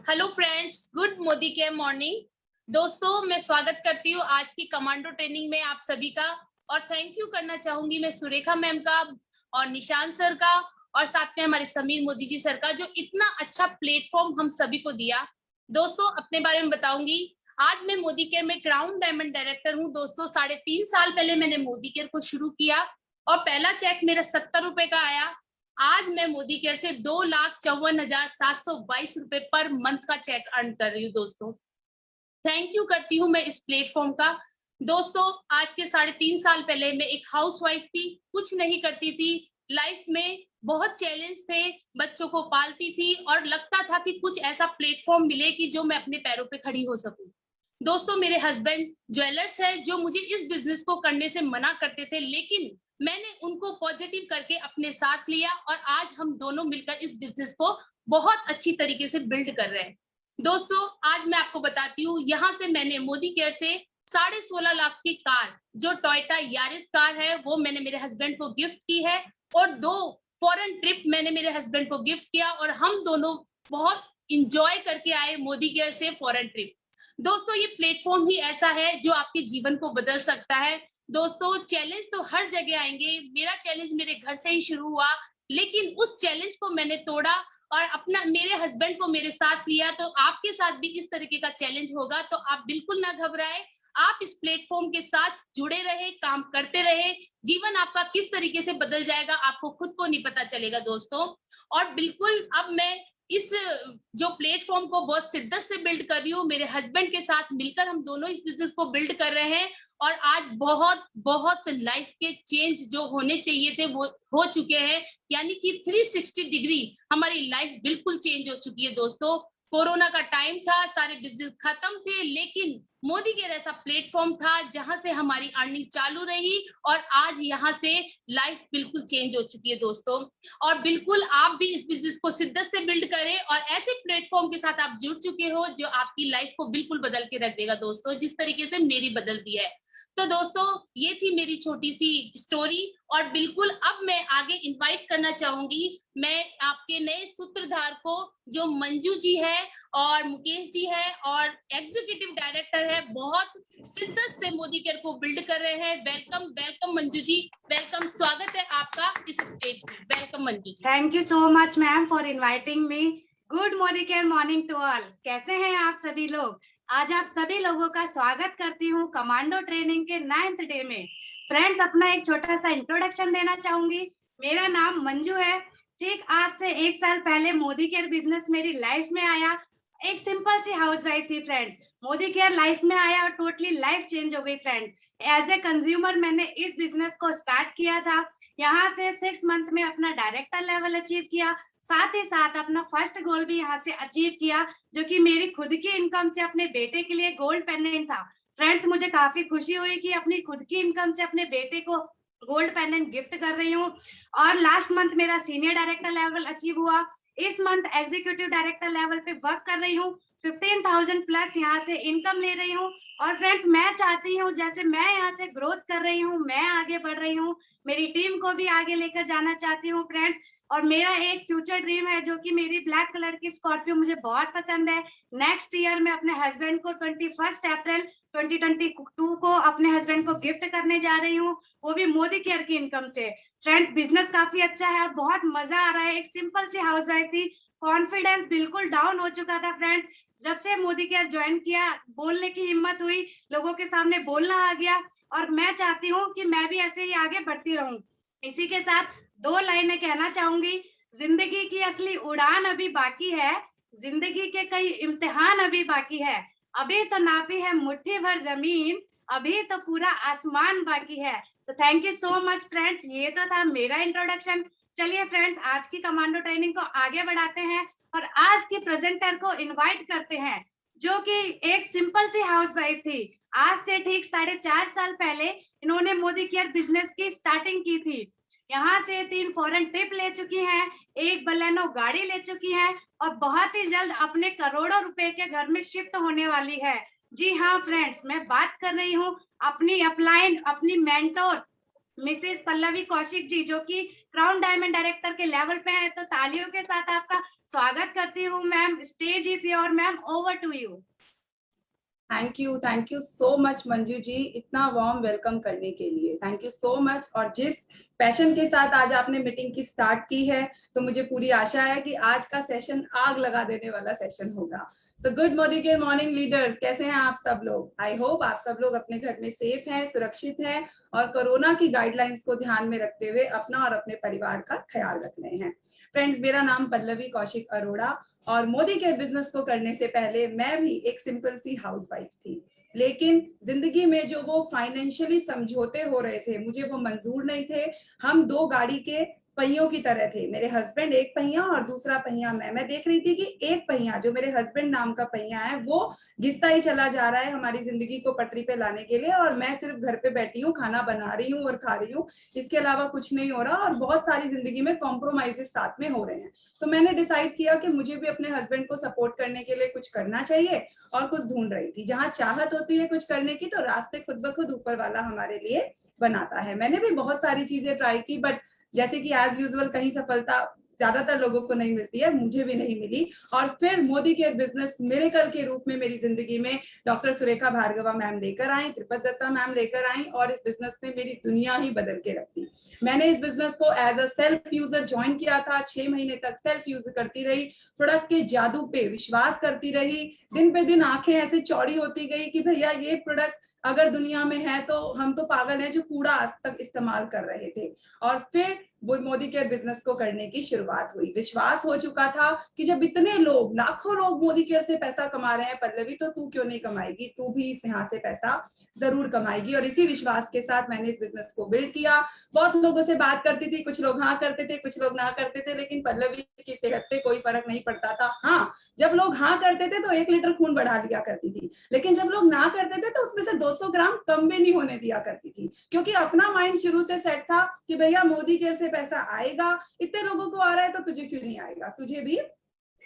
Hello friends, good Modi के morning. दोस्तों, मैं स्वागत करती हूँ आज की कमांडो ट्रेनिंग में आप सभी का। और थैंक यू करना चाहूंगी मैं सुरेखा मैम का और निशांत सर का और साथ में हमारे समीर मोदी जी सर का, जो इतना अच्छा प्लेटफॉर्म हम सभी को दिया। दोस्तों, अपने बारे में बताऊंगी। आज मैं मोदी केयर में क्राउन डायमंड डायरेक्टर हूँ। दोस्तों, 3.5 साल पहले मैंने मोदी केयर को शुरू किया और पहला चेक मेरा 70 रुपए का आया। आज मैं मोदी केयर से 2,54,722 रुपए पर मंथ का चेक अर्न कर रही हूँ। दोस्तों, थैंक यू करती हूँ मैं इस प्लेटफॉर्म का। दोस्तों, आज के 3.5 साल पहले मैं एक हाउसवाइफ थी, कुछ नहीं करती थी। लाइफ में बहुत चैलेंज थे, बच्चों को पालती थी और लगता था कि कुछ ऐसा प्लेटफॉर्म मिले कि जो मैं अपने पैरों पे खड़ी हो सकूं। दोस्तों, मेरे हस्बैंड ज्वेलर्स है जो मुझे इस बिजनेस को करने से मना करते थे, लेकिन मैंने उनको पॉजिटिव करके अपने साथ लिया और आज हम दोनों मिलकर इस बिजनेस को बहुत अच्छी तरीके से बिल्ड कर रहे हैं। दोस्तों, आज मैं आपको बताती हूँ, यहाँ से मैंने मोदी केयर से 16.5 लाख की कार, जो टोयोटा यारिस कार है, वो मैंने मेरे हस्बैंड को गिफ्ट की है। और 2 फॉरेन ट्रिप मैंने मेरे हस्बैंड को गिफ्ट किया और हम दोनों बहुत इंजॉय करके आए मोदी केयर से फॉरेन ट्रिप। दोस्तों, ये प्लेटफॉर्म ही ऐसा है जो आपके जीवन को बदल सकता है। दोस्तों, चैलेंज तो हर जगह आएंगे। मेरा चैलेंज मेरे घर से ही शुरू हुआ, लेकिन उस चैलेंज को मैंने तोड़ा और अपना मेरे हस्बैंड को मेरे साथ लिया। तो आपके साथ भी इस तरीके का चैलेंज होगा, तो आप बिल्कुल ना घबराए। आप इस प्लेटफॉर्म के साथ जुड़े रहे, काम करते रहे। जीवन आपका किस तरीके से बदल जाएगा आपको खुद को नहीं पता चलेगा। दोस्तों, और बिल्कुल अब मैं इस जो प्लेटफॉर्म को बहुत शिद्दत से बिल्ड कर रही हूँ, मेरे हस्बैंड के साथ मिलकर हम दोनों इस बिजनेस को बिल्ड कर रहे हैं। और आज बहुत बहुत लाइफ के चेंज जो होने चाहिए थे वो हो चुके हैं, यानी कि 360 डिग्री हमारी लाइफ बिल्कुल चेंज हो चुकी है। दोस्तों, कोरोना का टाइम था, सारे बिजनेस खत्म थे, लेकिन मोदी केयर ऐसा प्लेटफॉर्म था जहां से हमारी अर्निंग चालू रही और आज यहाँ से लाइफ बिल्कुल चेंज हो चुकी है। दोस्तों, और बिल्कुल आप भी इस बिजनेस को शिद्दत से बिल्ड करें और ऐसे प्लेटफॉर्म के साथ आप जुड़ चुके हो जो आपकी लाइफ को बिल्कुल बदल के रख देगा। दोस्तों, जिस तरीके से मेरी बदल दी है। तो दोस्तों, ये थी मेरी छोटी सी स्टोरी। और बिल्कुल अब मैं आगे इनवाइट करना चाहूंगी मैं आपके नए सूत्रधार को, जो मंजू जी है और मुकेश जी है और एग्जीक्यूटिव डायरेक्टर है, बहुत शिद्दत से मोदी केयर को बिल्ड कर रहे हैं। Welcome welcome Manju ji, welcome, स्वागत है आपका इस स्टेज पे। Welcome Manju ji. Thank you so much ma'am for inviting me. Good Modi care morning to all. कैसे हैं आप सभी लोग? आज आप सभी लोगों का स्वागत करती हूँ कमांडो ट्रेनिंग के 9th डे में। फ्रेंड्स, अपना एक छोटा सा इंट्रोडक्शन देना चाहूंगी। मेरा नाम मंजू है। ठीक आज से 1 साल पहले मोदी केयर बिजनेस मेरी लाइफ में आया। एक सिंपल सी हाउसवाइफ थी फ्रेंड्स, मोदी केयर लाइफ में आया और टोटली लाइफ चेंज हो गई फ्रेंड्स। एज ए कंज्यूमर मैंने इस बिजनेस को स्टार्ट किया था। यहाँ से 6 मंथ में अपना डायरेक्टर लेवल अचीव किया, साथ ही साथ अपना फर्स्ट गोल भी यहाँ से अचीव किया, जो कि मेरी खुद की इनकम से अपने बेटे के लिए गोल्ड पेंडेंट था। फ्रेंड्स, मुझे काफी खुशी हुई कि अपनी खुद की इनकम से अपने बेटे को गोल्ड पेंडेंट गिफ्ट कर रही हूँ। और लास्ट मंथ मेरा सीनियर डायरेक्टर लेवल अचीव हुआ। इस मंथ एग्जीक्यूटिव डायरेक्टर लेवल पे वर्क कर रही हूँ। 15,000 प्लस यहाँ से इनकम ले रही हूँ। और फ्रेंड्स, मैं चाहती हूँ जैसे मैं यहाँ से ग्रोथ कर रही हूँ, मैं आगे बढ़ रही हूँ, मेरी टीम को भी आगे लेकर जाना चाहती हूँ फ्रेंड्स। और मेरा एक फ्यूचर ड्रीम है, जो कि मेरी ब्लैक कलर की स्कॉर्पियो मुझे बहुत पसंद है। नेक्स्ट ईयर मैं अपने हस्बैंड को 21 अप्रैल 2022 को अपने हस्बैंड को गिफ्ट करने जा रही हूँ, वो भी मोदी केयर की इनकम से। फ्रेंड्स, बिजनेस काफी अच्छा है और बहुत मजा आ रहा है। एक सिंपल सी हाउसवाइफ थी, कॉन्फिडेंस बिल्कुल डाउन हो चुका था फ्रेंड्स। जब से मोदी केयर ज्वाइन किया, बोलने की हिम्मत हुई, लोगों के सामने बोलना आ गया। और मैं चाहती हूँ कि मैं भी ऐसे ही आगे बढ़ती रहूं। इसी के साथ 2 लाइनें कहना चाहूंगी। जिंदगी की असली उड़ान अभी बाकी है, जिंदगी के कई इम्तिहान अभी बाकी है, अभी तो नापी है मुट्ठी भर जमीन, अभी तो पूरा आसमान बाकी है। तो thank you so much friends, ये तो था मेरा इंट्रोडक्शन। चलिए फ्रेंड्स, आज की कमांडो ट्रेनिंग को आगे बढ़ाते हैं और आज की प्रेजेंटर को इनवाइट करते हैं, जो कि एक सिंपल सी हाउसवाइफ थी। आज से ठीक 4.5 साल पहले इन्होंने मोदी केयर बिजनेस की स्टार्टिंग की थी। यहाँ से 3 फॉरेन ट्रिप ले चुकी हैं, एक बलेनो गाड़ी ले चुकी हैं और बहुत ही जल्द अपने करोड़ों रुपए के घर में शिफ्ट होने वाली है। जी हाँ फ्रेंड्स, मैं बात कर रही हूँ अपनी अपलाइन, अपनी मेंटोर मिसेस पल्लवी कौशिक जी, जो कि क्राउन डायमंड डायरेक्टर के लेवल पे हैं। तो तालियों के साथ आपका स्वागत करती हूँ ma'am. Stage is your ma'am, over to you. Thank you so much Manju ji, इतना वार्म वेलकम करने के लिए थैंक यू सो मच। और जिस पैशन के साथ आज आपने मीटिंग की स्टार्ट की है, तो मुझे पूरी आशा है कि आज का सेशन आग लगा देने वाला सेशन होगा। सो गुड मॉर्निंग लीडर्स, कैसे हैं आप सब लोग? आई होप आप सब लोग अपने घर में सेफ हैं, सुरक्षित हैं और कोरोना की गाइडलाइंस को ध्यान में रखते हुए अपना और अपने परिवार का ख्याल रख रहे हैं। फ्रेंड्स, मेरा नाम पल्लवी कौशिक अरोड़ा और मोदी केयर बिजनेस को करने से पहले मैं भी एक सिंपल सी हाउसवाइफ थी। लेकिन जिंदगी में जो वो फाइनेंशियली समझौते हो रहे थे, मुझे वो मंजूर नहीं थे। हम दो गाड़ी के पहियों की तरह थे, मेरे हस्बैंड एक पहिया और दूसरा पहिया मैं देख रही थी कि एक पहिया जो मेरे हस्बैंड नाम का पहिया है वो घिसता ही चला जा रहा है हमारी जिंदगी को पटरी पे लाने के लिए, और मैं सिर्फ घर पे बैठी हूँ, खाना बना रही हूँ और खा रही हूँ, इसके अलावा कुछ नहीं हो रहा। और बहुत सारी जिंदगी में कॉम्प्रोमाइजेस साथ में हो रहे हैं। तो मैंने डिसाइड किया कि मुझे भी अपने हस्बैंड को सपोर्ट करने के लिए कुछ करना चाहिए, और कुछ ढूंढ रही थी। जहां चाहत होती है कुछ करने की, तो रास्ते खुद ब खुद ऊपर वाला हमारे लिए बनाता है। मैंने भी बहुत सारी चीजें ट्राई की, बट जैसे कि एज यूजुअल कहीं सफलता ज्यादातर लोगों को नहीं मिलती है, मुझे भी नहीं मिली। और फिर मोदी केयर बिजनेस मिरेकल के रूप में मेरी जिंदगी में डॉक्टर सुरेखा भार्गवा मैम लेकर आई, त्रिपत दत्ता मैम लेकर आई, और इस बिजनेस ने मेरी दुनिया ही बदल के रख दी। मैंने इस बिजनेस को as a self user join किया था। 6 महीने तक सेल्फ यूज करती रही, प्रोडक्ट के जादू पे विश्वास करती रही। दिन पे दिन आंखें ऐसे चौड़ी होती गई कि भैया ये प्रोडक्ट अगर दुनिया में है तो हम तो पागल हैं जो कूड़ा आज तक इस्तेमाल कर रहे थे। और फिर वो मोदी केयर बिजनेस को करने की शुरुआत हुई। विश्वास हो चुका था कि जब इतने लोग, लाखों लोग मोदी केयर से पैसा कमा रहे हैं पल्लवी, तो तू क्यों नहीं कमाएगी, तू भी यहाँ से पैसा जरूर कमाएगी। और इसी विश्वास के साथ मैंने इस बिजनेस को बिल्ड किया। बहुत लोगों से बात करती थी, कुछ लोग हाँ करते थे, कुछ लोग ना करते थे, लेकिन पल्लवी की सेहत पे कोई फर्क नहीं पड़ता था। हाँ, जब लोग हाँ करते थे तो 1 लीटर खून बढ़ा दिया करती थी, लेकिन जब लोग ना करते थे तो उसमें से 200 ग्राम कम भी नहीं होने दिया करती थी, क्योंकि अपना माइंड शुरू से सेट था कि भैया मोदी केयर से पैसा आएगा, इतने लोगों को आ रहा है तो तुझे क्यों नहीं आएगा, तुझे भी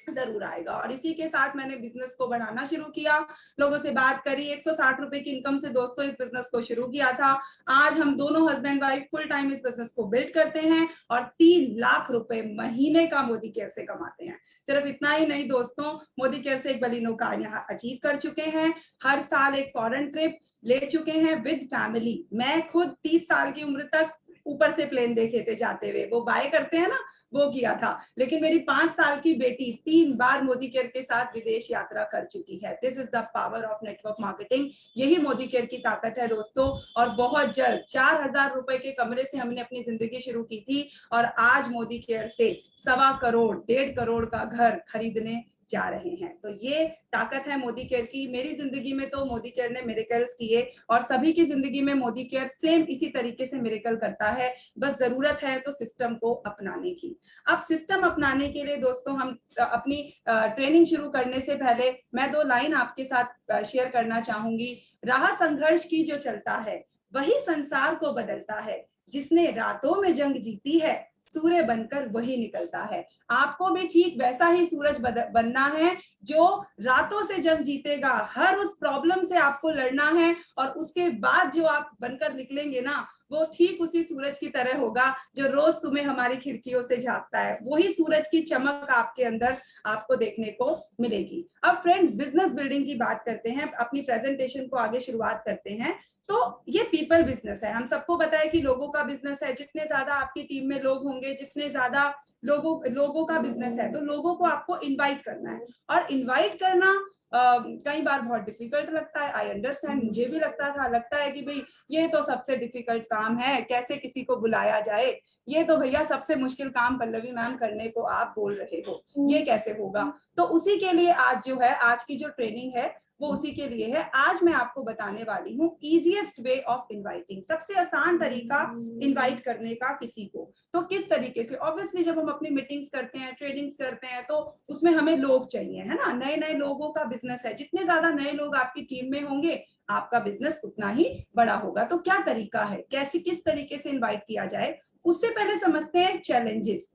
जरूर आएगा। और इसी के साथ मैंने बिजनेस को बढ़ाना शुरू किया, लोगों से बात करी। 160 रुपए की इनकम से दोस्तों इस बिजनेस को शुरू किया था। आज हम दोनों हस्बैंड वाइफ फुल टाइम इस बिजनेस को बिल्ड करते हैं और 3 लाख रुपए महीने का मोदी केयर से कमाते हैं। सिर्फ इतना ही नहीं दोस्तों, मोदी केयर से एक बलिनो कार यहाँ अचीव कर चुके हैं। हर साल एक फॉरेन ट्रिप ले चुके हैं विद फैमिली। मैं खुद 30 साल की उम्र तक ऊपर से प्लेन देखे थे जाते हुए, वो बाय करते हैं ना, वो किया था। लेकिन मेरी 5 साल की बेटी 3 बार मोदी केयर के साथ विदेश यात्रा कर चुकी है। This is the power of network marketing. यही मोदी केयर की ताकत है दोस्तों। और बहुत जल्द 4000 रुपए के कमरे से हमने अपनी जिंदगी शुरू की थी, और आज मोदी केयर से 1.25 करोड़ 1.5 करोड़ का घर खरीदने जा रहे हैं। तो ये ताकत है मोदी केयर की। मेरी जिंदगी में तो मोदी केयर ने मिरेकल्स किए, और सभी की जिंदगी में मोदी केयर सेम इसी तरीके से मिरेकल करता है। बस जरूरत है तो सिस्टम को अपनाने की। अब सिस्टम अपनाने के लिए दोस्तों, हम अपनी ट्रेनिंग शुरू करने से पहले मैं 2 लाइन आपके साथ शेयर करना चाहूंगी। राह संघर्ष की जो चलता है वही संसार को बदलता है, जिसने रातों में जंग जीती है सूर्य बनकर वही निकलता है। आपको भी ठीक वैसा ही सूरज बनना है जो रातों से जंग जीतेगा। हर उस प्रॉब्लम से आपको लड़ना है, और उसके बाद जो आप बनकर निकलेंगे ना, वो ठीक उसी सूरज की तरह होगा जो रोज सुबह हमारी खिड़कियों से झांकता है। वही सूरज की चमक आपके अंदर आपको देखने को मिलेगी। अब फ्रेंड्स, बिजनेस बिल्डिंग की बात करते हैं, अपनी प्रेजेंटेशन को आगे शुरुआत करते हैं। तो ये पीपल बिजनेस है। हम सबको पता है कि लोगों का बिजनेस है। जितने ज्यादा आपकी टीम में लोग होंगे, जितने ज्यादा लोगों का बिजनेस है, तो लोगों को आपको इनवाइट करना है। और इनवाइट करना कई बार बहुत डिफिकल्ट लगता है। आई अंडरस्टैंड, मुझे भी लगता है कि भाई ये तो सबसे डिफिकल्ट काम है, कैसे किसी को बुलाया जाए, ये तो भैया सबसे मुश्किल काम पल्लवी मैम करने को आप बोल रहे हो, ये कैसे होगा। तो उसी के लिए आज जो है, आज की जो ट्रेनिंग है वो उसी के लिए है। आज मैं आपको बताने वाली हूँ इजीएस्ट वे ऑफ इनवाइटिंग, सबसे आसान तरीका इनवाइट करने का किसी को। तो किस तरीके से, ऑब्वियसली जब हम अपनी मीटिंग्स करते हैं, ट्रेनिंग्स करते हैं, तो उसमें हमें लोग चाहिए, है ना। नए नए लोगों का बिजनेस है। जितने ज्यादा नए लोग आपकी टीम में होंगे, आपका बिजनेस उतना ही बड़ा होगा। तो क्या तरीका है, कैसे किस तरीके से इनवाइट किया जाए, उससे पहले समझते हैं चैलेंजेस।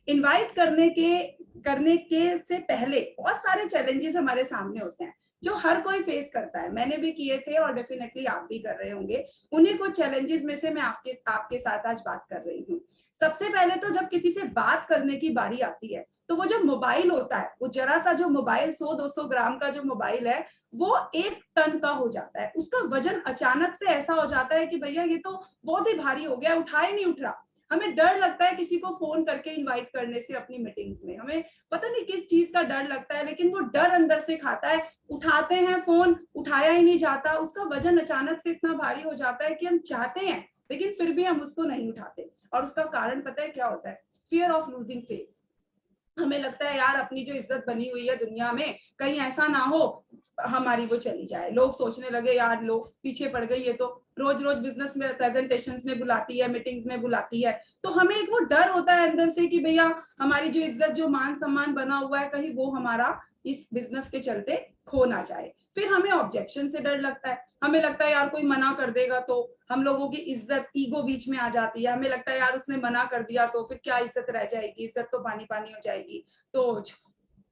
इनवाइट करने के से पहले बहुत सारे चैलेंजेस हमारे सामने होते हैं। जो हर कोई फेस करता है, मैंने भी किए थे और डेफिनेटली आप भी कर रहे होंगे। उन्हीं कुछ चैलेंजेस में से मैं आपके साथ आज बात कर रही हूँ। सबसे पहले तो जब किसी से बात करने की बारी आती है तो वो जो मोबाइल होता है, वो जरा सा जो मोबाइल 100-200 ग्राम का जो मोबाइल है वो 1 टन का हो जाता है। उसका वजन अचानक से ऐसा हो जाता है कि भैया ये तो बहुत ही भारी हो गया, उठाए नहीं उठ रहा। हमें डर लगता है किसी को फोन करके इनवाइट करने से अपनी मीटिंग्स में, हमें पता नहीं किस चीज का डर लगता है, लेकिन वो डर अंदर से खाता है। उठाते हैं फोन, उठाया ही नहीं जाता, उसका वजन अचानक से इतना भारी हो जाता है कि हम चाहते हैं लेकिन फिर भी हम उसको नहीं उठाते। और उसका कारण पता है क्या होता है? Fear of losing face. हमें लगता है यार अपनी जो इज्जत बनी हुई है दुनिया में, कहीं ऐसा ना हो हमारी वो चली जाए, लोग सोचने लगे यार लोग पीछे पड़ गई, ये तो रोज रोज बिजनेस में प्रेजेंटेशंस में बुलाती है, मीटिंग्स में बुलाती है। तो हमें एक वो डर होता है अंदर से कि भैया हमारी जो इज्जत, जो मान सम्मान बना हुआ है, कहीं वो हमारा इस बिजनेस के चलते खो ना जाए। फिर हमें ऑब्जेक्शन से डर लगता है, हमें लगता है यार कोई मना कर देगा तो हम लोगों की इज्जत, ईगो बीच में आ जाती है। हमें लगता है यार उसने मना कर दिया तो फिर क्या इज्जत रह जाएगी, इज्जत तो पानी पानी हो जाएगी, तो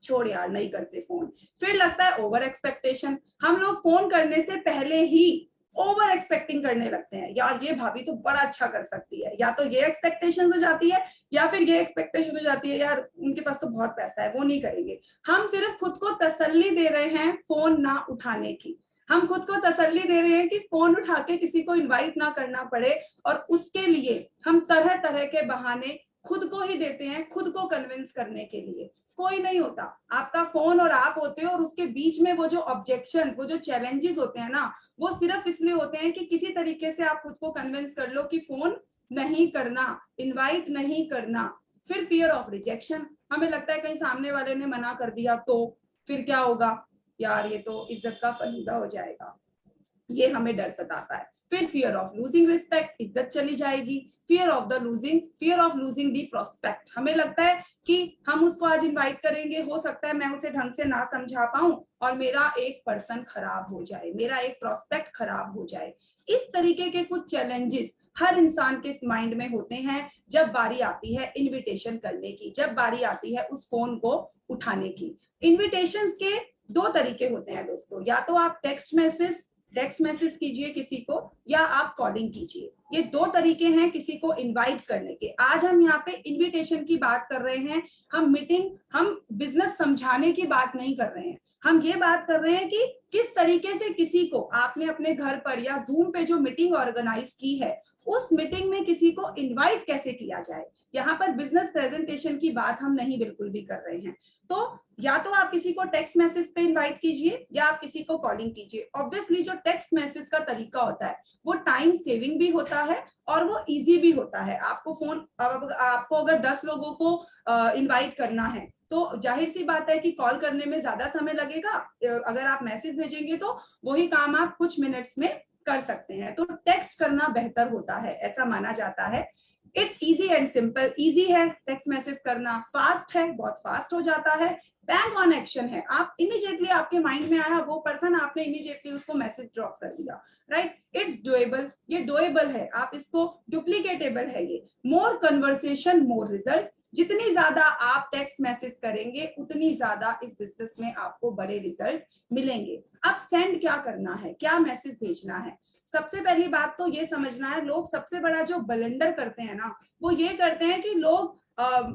छोड़ यार नहीं करते फोन। फिर लगता है ओवर एक्सपेक्टेशन। हम लोग फोन करने से पहले ही ओवर एक्सपेक्टिंग करने लगते हैं, यार ये भाभी तो बड़ा अच्छा कर सकती है, या तो ये एक्सपेक्टेशन हो जाती है या फिर ये एक्सपेक्टेशन हो जाती है यार उनके पास तो बहुत पैसा है, वो नहीं करेंगे। हम सिर्फ खुद को तसल्ली दे रहे हैं फोन ना उठाने की, हम खुद को तसल्ली दे रहे हैं कि फोन उठा के किसी को इनवाइट ना करना पड़े, और उसके लिए हम तरह तरह के बहाने खुद को ही देते हैं, खुद को कन्विंस करने के लिए। कोई नहीं होता, आपका फोन और आप होते हो, और उसके बीच में वो जो ऑब्जेक्शंस, वो जो चैलेंजेस होते हैं ना, वो सिर्फ इसलिए होते हैं कि किसी तरीके से आप खुद को कन्विंस कर लो कि फोन नहीं करना, इनवाइट नहीं करना। फिर फियर ऑफ रिजेक्शन। हमें लगता है कहीं सामने वाले ने मना कर दिया तो फिर क्या होगा, यार ये तो इज्जत का फलूदा हो जाएगा, ये हमें डर सताता है। फिर फियर ऑफ लूजिंग रिस्पेक्ट, इज्जत चली जाएगी। Fear of losing the prospect. हमें लगता है कि हम उसको आज इनवाइट करेंगे, हो सकता है मैं उसे ढंग से ना समझा पाऊं और मेरा एक पर्सन खराब हो जाए, मेरा एक प्रोस्पेक्ट खराब हो जाए। इस तरीके के कुछ चैलेंजेस हर इंसान के माइंड में होते हैं जब बारी आती है इनविटेशन करने की, जब बारी आती है उस फोन को उठाने की। इनविटेशंस के 2 तरीके होते हैं दोस्तों, या तो आप टेक्स्ट मैसेज कीजिए किसी को, या आप कॉलिंग कीजिए। ये 2 तरीके हैं किसी को इनवाइट करने के। आज हम यहाँ पे इनविटेशन की बात कर रहे हैं, हम बिजनेस समझाने की बात नहीं कर रहे हैं। हम ये बात कर रहे हैं कि किस तरीके से किसी को आपने अपने घर पर या जूम पे जो मीटिंग ऑर्गेनाइज की है, उस मीटिंग में किसी को इनवाइट कैसे किया जाए। यहाँ पर बिजनेस प्रेजेंटेशन की बात हम नहीं बिल्कुल भी कर रहे हैं। तो या तो आप किसी को टेक्स्ट मैसेज पे इनवाइट कीजिए या आप किसी को कॉलिंग कीजिए। ऑब्वियसली जो टेक्स्ट मैसेज का तरीका होता है वो टाइम सेविंग भी होता है और वो इजी भी होता है। आपको अगर 10 लोगों को इनवाइट करना है तो जाहिर सी बात है कि कॉल करने में ज्यादा समय लगेगा, अगर आप मैसेज भेजेंगे तो वही काम आप कुछ मिनट्स में कर सकते हैं। तो टेक्स्ट करना बेहतर होता है, ऐसा माना जाता है। It's easy and simple. Easy है टेक्स्ट मैसेज करना, फास्ट है, बहुत फास्ट हो जाता है, बैंग ऑन एक्शन है। आप इमीडिएटली, आपके माइंड में आया वो पर्सन, आपने इमीडिएटली उसको मैसेज ड्रॉप कर दिया, राइट। इट्स डुएबल, ये डुएबल है, आप इसको डुप्लीकेटेबल है ये। मोर कन्वर्सेशन मोर रिजल्ट। जितनी ज्यादा आप टेक्स्ट मैसेज करेंगे उतनी ज्यादा इस बिजनेस में आपको बड़े रिजल्ट मिलेंगे। अब सेंड क्या करना है, क्या मैसेज भेजना है। सबसे पहली बात तो ये समझना है, लोग सबसे बड़ा जो ब्लंडर करते हैं ना, वो ये करते हैं कि लोग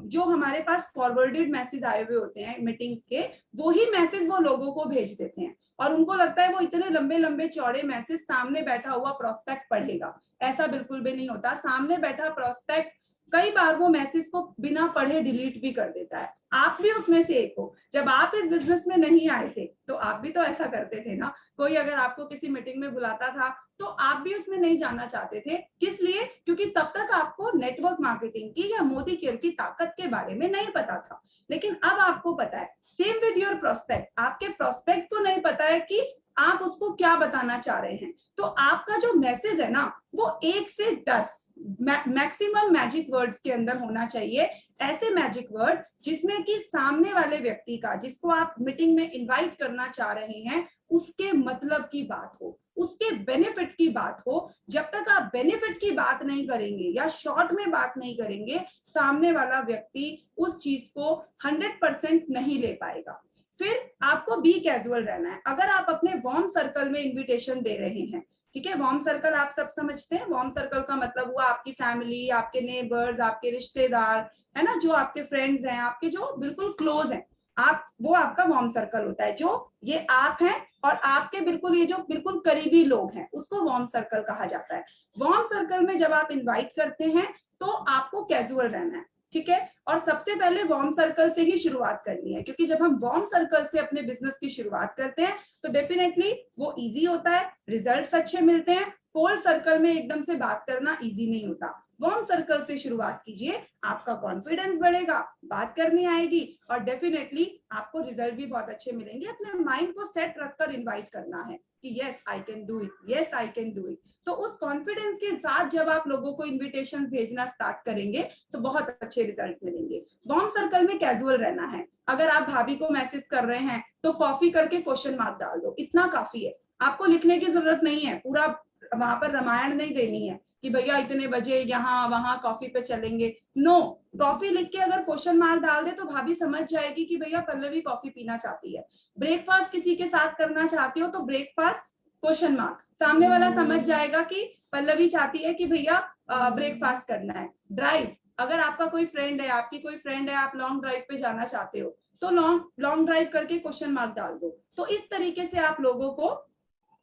जो हमारे पास फॉरवर्डेड मैसेज आए हुए होते हैं मीटिंग्स के, वो ही मैसेज वो लोगों को भेज देते हैं और उनको लगता है वो इतने लंबे लंबे चौड़े मैसेज सामने बैठा हुआ प्रोस्पेक्ट पढ़ेगा। ऐसा बिल्कुल भी नहीं होता। सामने बैठा प्रोस्पेक्ट कई बार वो मैसेज को बिना पढ़े डिलीट भी कर देता है। आप भी उसमें से एक हो। जब आप इस बिजनेस में नहीं आए थे तो आप भी तो ऐसा करते थे ना। कोई अगर आपको किसी मीटिंग में बुलाता था तो आप भी उसमें नहीं जाना चाहते थे। किस लिए? क्योंकि तब तक आपको नेटवर्क मार्केटिंग की या मोदी केयर की ताकत के बारे में नहीं पता था। लेकिन अब आपको पता है। Same with your prospect. आपके प्रोस्पेक्ट को नहीं पता है कि आप उसको क्या बताना चाह रहे हैं। तो आपका जो मैसेज है ना, वो 1 से 10 मैक्सिमम मैजिक वर्ड्स के अंदर होना चाहिए। ऐसे मैजिक वर्ड जिसमें कि सामने वाले व्यक्ति का, जिसको आप मीटिंग में इनवाइट करना चाह रहे हैं, उसके मतलब की बात हो, उसके बेनिफिट की बात हो। जब तक आप बेनिफिट की बात नहीं करेंगे या शॉर्ट में बात नहीं करेंगे, सामने वाला व्यक्ति उस चीज को 100% नहीं ले पाएगा। फिर आपको बी कैजुअल रहना है। अगर आप अपने वार्म सर्कल में इन्विटेशन दे रहे हैं, ठीक है, वार्म सर्कल आप सब समझते हैं, वार्म सर्कल का मतलब हुआ आपकी फैमिली, आपके नेबर्स, आपके रिश्तेदार, है ना, जो आपके फ्रेंड्स हैं, आपके जो बिल्कुल क्लोज हैं, आप, वो आपका वार्म सर्कल होता है। जो ये आप हैं और आपके बिल्कुल ये जो बिल्कुल करीबी लोग हैं, उसको वार्म सर्कल कहा जाता है। वार्म सर्कल में जब आप इनवाइट करते हैं तो आपको कैजुअल रहना है, ठीक है, और सबसे पहले वार्म सर्कल से ही शुरुआत करनी है, क्योंकि जब हम वार्म सर्कल से अपने बिजनेस की शुरुआत करते हैं तो डेफिनेटली वो इजी होता है, रिजल्ट्स अच्छे मिलते हैं। कोल्ड सर्कल में एकदम से बात करना इजी नहीं होता। वार्म सर्कल से शुरुआत कीजिए, आपका कॉन्फिडेंस बढ़ेगा, बात करनी आएगी और डेफिनेटली आपको रिजल्ट भी बहुत अच्छे मिलेंगे। अपने माइंड को सेट रखकर इनवाइट करना है कि yes I can do it, yes I can do it. तो उस कॉन्फिडेंस के साथ जब आप लोगों को इनविटेशन भेजना स्टार्ट करेंगे तो बहुत अच्छे रिजल्ट मिलेंगे। वार्म सर्कल में कैजुअल रहना है। अगर आप भाभी को मैसेज कर रहे हैं तो कॉफी करके क्वेश्चन मार्क डाल दो, इतना काफी है। आपको लिखने की जरूरत नहीं है, पूरा वहां पर रामायण नहीं देनी है कि भैया इतने बजे यहाँ वहां कॉफी पे चलेंगे। नो, कॉफी लिख के अगर क्वेश्चन मार्क डाल दे तो भाभी समझ जाएगी कि भैया पल्लवी कॉफी पीना चाहती है। ब्रेकफास्ट किसी के साथ करना चाहते हो तो ब्रेकफास्ट क्वेश्चन मार्क, सामने वाला समझ जाएगा कि पल्लवी चाहती है कि भैया ब्रेकफास्ट करना है। ड्राइव, अगर आपका कोई फ्रेंड है, आपकी कोई फ्रेंड है, आप लॉन्ग ड्राइव पे जाना चाहते हो तो लॉन्ग ड्राइव करके क्वेश्चन मार्क डाल दो। तो इस तरीके से आप लोगों को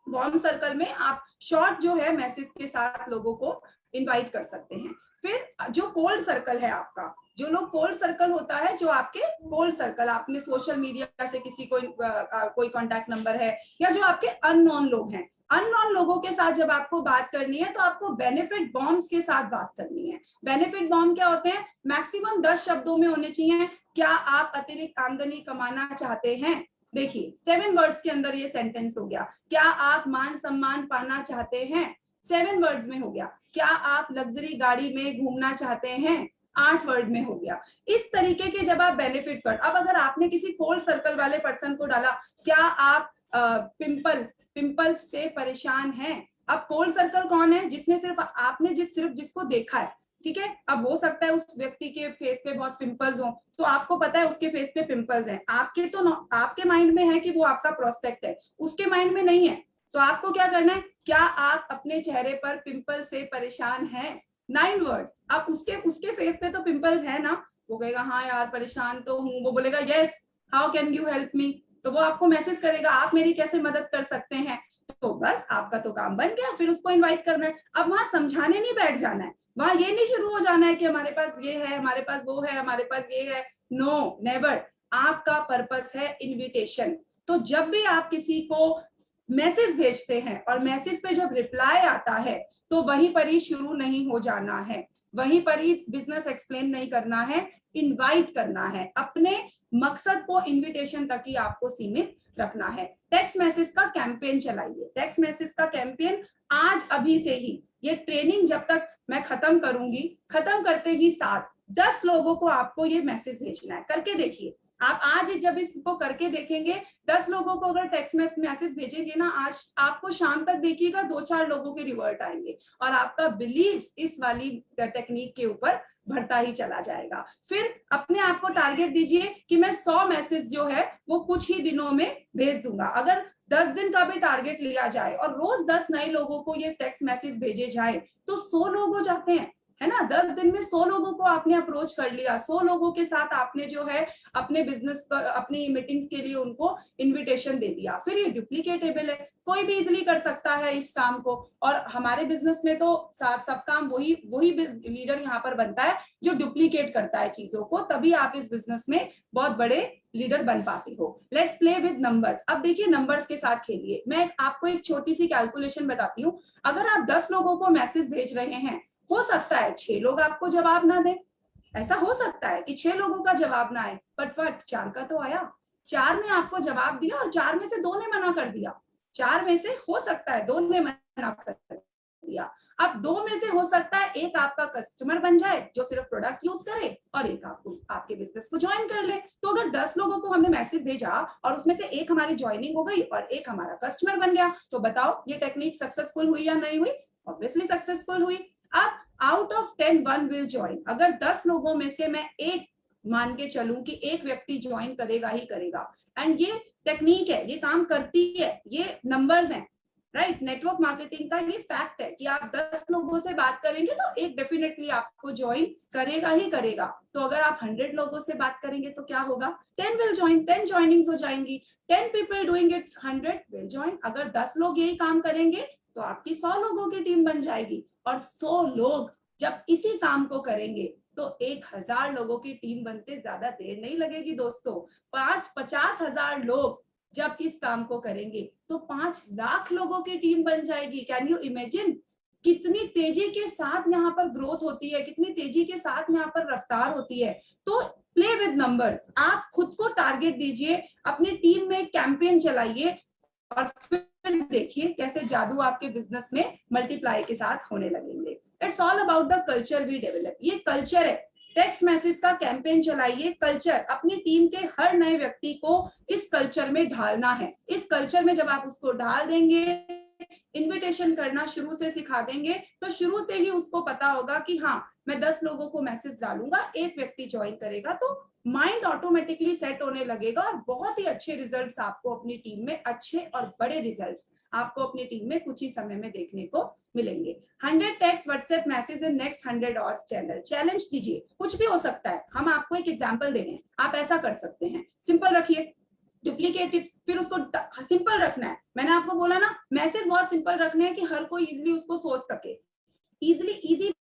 वार्म सर्कल में आप शॉर्ट जो है मैसेज के साथ लोगों को इनवाइट कर सकते हैं। फिर जो कोल्ड सर्कल है आपका, जो लोग कोल्ड सर्कल होता है, जो आपके कोल्ड सर्कल, आपने सोशल मीडिया से किसी कोई कांटेक्ट नंबर है या जो आपके अननोन लोग हैं, अननोन लोगों के साथ जब आपको बात करनी है तो आपको बेनिफिट बॉम्ब्स के साथ बात करनी है। बेनिफिट बॉम्ब क्या होते हैं? मैक्सिमम 10 शब्दों में होने चाहिए। क्या आप अतिरिक्त आमदनी कमाना चाहते हैं? देखिए 7 वर्ड्स के अंदर ये सेंटेंस हो गया। क्या आप मान सम्मान पाना चाहते हैं? 7 वर्ड्स में हो गया। क्या आप लग्जरी गाड़ी में घूमना चाहते हैं? 8 वर्ड में हो गया। इस तरीके के जब आप बेनिफिट्स वर्ड, अब अगर आपने किसी कोल्ड सर्कल वाले पर्सन को डाला, क्या आप पिंपल से परेशान हैं? अब कोल्ड सर्कल कौन है? जिसने आपने सिर्फ जिसको देखा है, ठीक है। अब हो सकता है उस व्यक्ति के फेस पे बहुत पिंपल्स हो, तो आपको पता है उसके फेस पे पिंपल्स हैं, आपके माइंड में है कि वो आपका प्रोस्पेक्ट है, उसके माइंड में नहीं है। तो आपको क्या करना है? क्या आप अपने चेहरे पर पिंपल से परेशान हैं? 9 वर्ड्स। अब उसके फेस पे तो पिंपल्स है ना, वो कहेगा हाँ यार परेशान तो हूँ। वो बोलेगा yes, how can you help me? तो वो आपको मैसेज करेगा आप मेरी कैसे मदद कर सकते हैं। तो बस आपका तो काम बन गया, फिर उसको इन्वाइट करना है। अब वहां समझाने नहीं बैठ जाना है, वहां ये नहीं शुरू हो जाना है कि हमारे पास ये है, हमारे पास वो है, हमारे पास ये है। No, never. आपका पर्पस है इनविटेशन। तो जब भी आप किसी को मैसेज भेजते हैं और मैसेज पे जब रिप्लाई आता है तो वहीं पर ही शुरू नहीं हो जाना है, वहीं पर ही बिजनेस एक्सप्लेन नहीं करना है, इनवाइट करना है। अपने मकसद को इनविटेशन तक ही आपको सीमित रखना है। टेक्स्ट मैसेज का कैंपेन चलाइए। टेक्स्ट मैसेज का कैंपेन आज अभी से ही, ये ट्रेनिंग जब तक मैं खत्म करूंगी, खत्म करते ही साथ 10 लोगों को आपको ये मैसेज भेजना है। करके देखिए, आप आज जब इसको करके देखेंगे, 10 लोगों को अगर टेक्स्ट मैसेज भेजेंगे ना, आज आपको शाम तक देखिएगा 2-4 लोगों के रिवर्ट आएंगे और आपका बिलीव इस वाली टेक्निक के ऊपर बढ़ता ही चला जाएगा। फिर अपने आप को टारगेट दीजिए कि मैं 100 मैसेज जो है वो कुछ ही दिनों में भेज दूंगा। अगर 10 दिन का भी टारगेट लिया जाए और रोज 10 नए लोगों को ये टेक्स्ट मैसेज भेजे जाए तो 100 लोग हो जाते हैं, है ना। 10 दिन में 100 लोगों को आपने अप्रोच कर लिया, 100 लोगों के साथ आपने जो है अपने बिजनेस अपनी मीटिंग्स के लिए उनको इनविटेशन दे दिया। फिर ये डुप्लीकेटेबल है, कोई भी इजिली कर सकता है इस काम को। और हमारे बिजनेस में तो सब काम वही लीडर यहाँ पर बनता है जो डुप्लीकेट करता है चीजों को, तभी आप इस बिजनेस में बहुत बड़े लीडर बन पाते हो। Let's play with numbers. अब देखिए नंबर्स के साथ खेलिए। मैं आपको एक छोटी सी कैलकुलेशन बताती हूँ। अगर आप 10 लोगों को मैसेज भेज रहे हैं, हो सकता है 6 लोग आपको जवाब ना दें, ऐसा हो सकता है कि 6 लोगों का जवाब ना आए, बट 4 का तो आया। 4 ने आपको जवाब दिया और 4 में से 2 ने मना कर दिया। 4 में से हो सकता है 2 ने मना कर दिया। अब 2 में से हो सकता है एक आपका कस्टमर बन जाए जो सिर्फ प्रोडक्ट यूज करे और एक आपके बिजनेस को ज्वाइन कर ले। तो अगर 10 लोगों को हमने मैसेज भेजा और उसमें से एक हमारी ज्वाइनिंग हो गई और एक हमारा कस्टमर बन गया, तो बताओ ये टेक्निक सक्सेसफुल हुई या नहीं हुई? ऑब्वियसली सक्सेसफुल हुई। अब आउट ऑफ 10 1 विल ज्वाइन। अगर 10 लोगों में से मैं एक मान के चलूं कि एक व्यक्ति ज्वाइन करेगा ही करेगा, एंड ये टेक्निक है, ये काम करती है, ये नंबर्स हैं, राइट। नेटवर्क मार्केटिंग का ये फैक्ट है कि आप 10 लोगों से बात करेंगे तो एक डेफिनेटली आपको ज्वाइन करेगा ही करेगा। तो अगर आप 100 लोगों से बात करेंगे तो क्या होगा, 10 विल ज्वाइन, 10 ज्वाइनिंग्स हो जाएंगी, 10 people doing it, 100 will join. अगर 10 लोग यही काम करेंगे तो आपकी 100 लोगों की टीम बन जाएगी, और 100 लोग जब इसी काम को करेंगे तो 1000 लोगों की टीम बनते ज्यादा देर नहीं लगेगी दोस्तों। 50,000 लोग जब इस काम को करेंगे तो 5 लाख लोगों की टीम बन जाएगी। कैन यू इमेजिन कितनी तेजी के साथ यहाँ पर ग्रोथ होती है, कितनी तेजी के साथ यहाँ पर रफ्तार होती है। तो प्ले विद नंबर्स, आप खुद को टारगेट दीजिए, अपनी टीम में कैंपेन चलाइए, और फिर देखिए कैसे जादू आपके बिजनेस में मल्टीप्लाई के साथ होने लगेंगे। It's all about the culture we develop. ये कल्चर है, टेक्स्ट मैसेज का कैंपेन चलाइए, कल्चर अपनी टीम के हर नए व्यक्ति को इस कल्चर में ढालना है। इस कल्चर में जब आप उसको डाल देंगे, इनविटेशन करना शुरू से सिखा देंगे, तो शुरू से ही उसको पता होगा कि हाँ मैं 10 लोगों को मैसेज डालूंगा, एक व्यक्ति ज्वाइन करेगा, तो माइंड ऑटोमेटिकली सेट होने लगेगा, और बहुत ही अच्छे रिजल्ट्स आपको अपनी टीम में, अच्छे और बड़े रिजल्ट्स आपको अपनी टीम में कुछ ही समय में देखने को मिलेंगे। 100 text WhatsApp message in next 100 hours channel. Challenge दीजिए, कुछ भी हो सकता है। हम आपको एक एग्जांपल दे रहे हैं, आप ऐसा कर सकते हैं, सिंपल रखिए, डुप्लीकेटेड, फिर उसको सिंपल रखना है। मैंने आपको बोला ना, मैसेज बहुत सिंपल रखने हैं कि हर कोई इजीली उसको सोच सके। इजी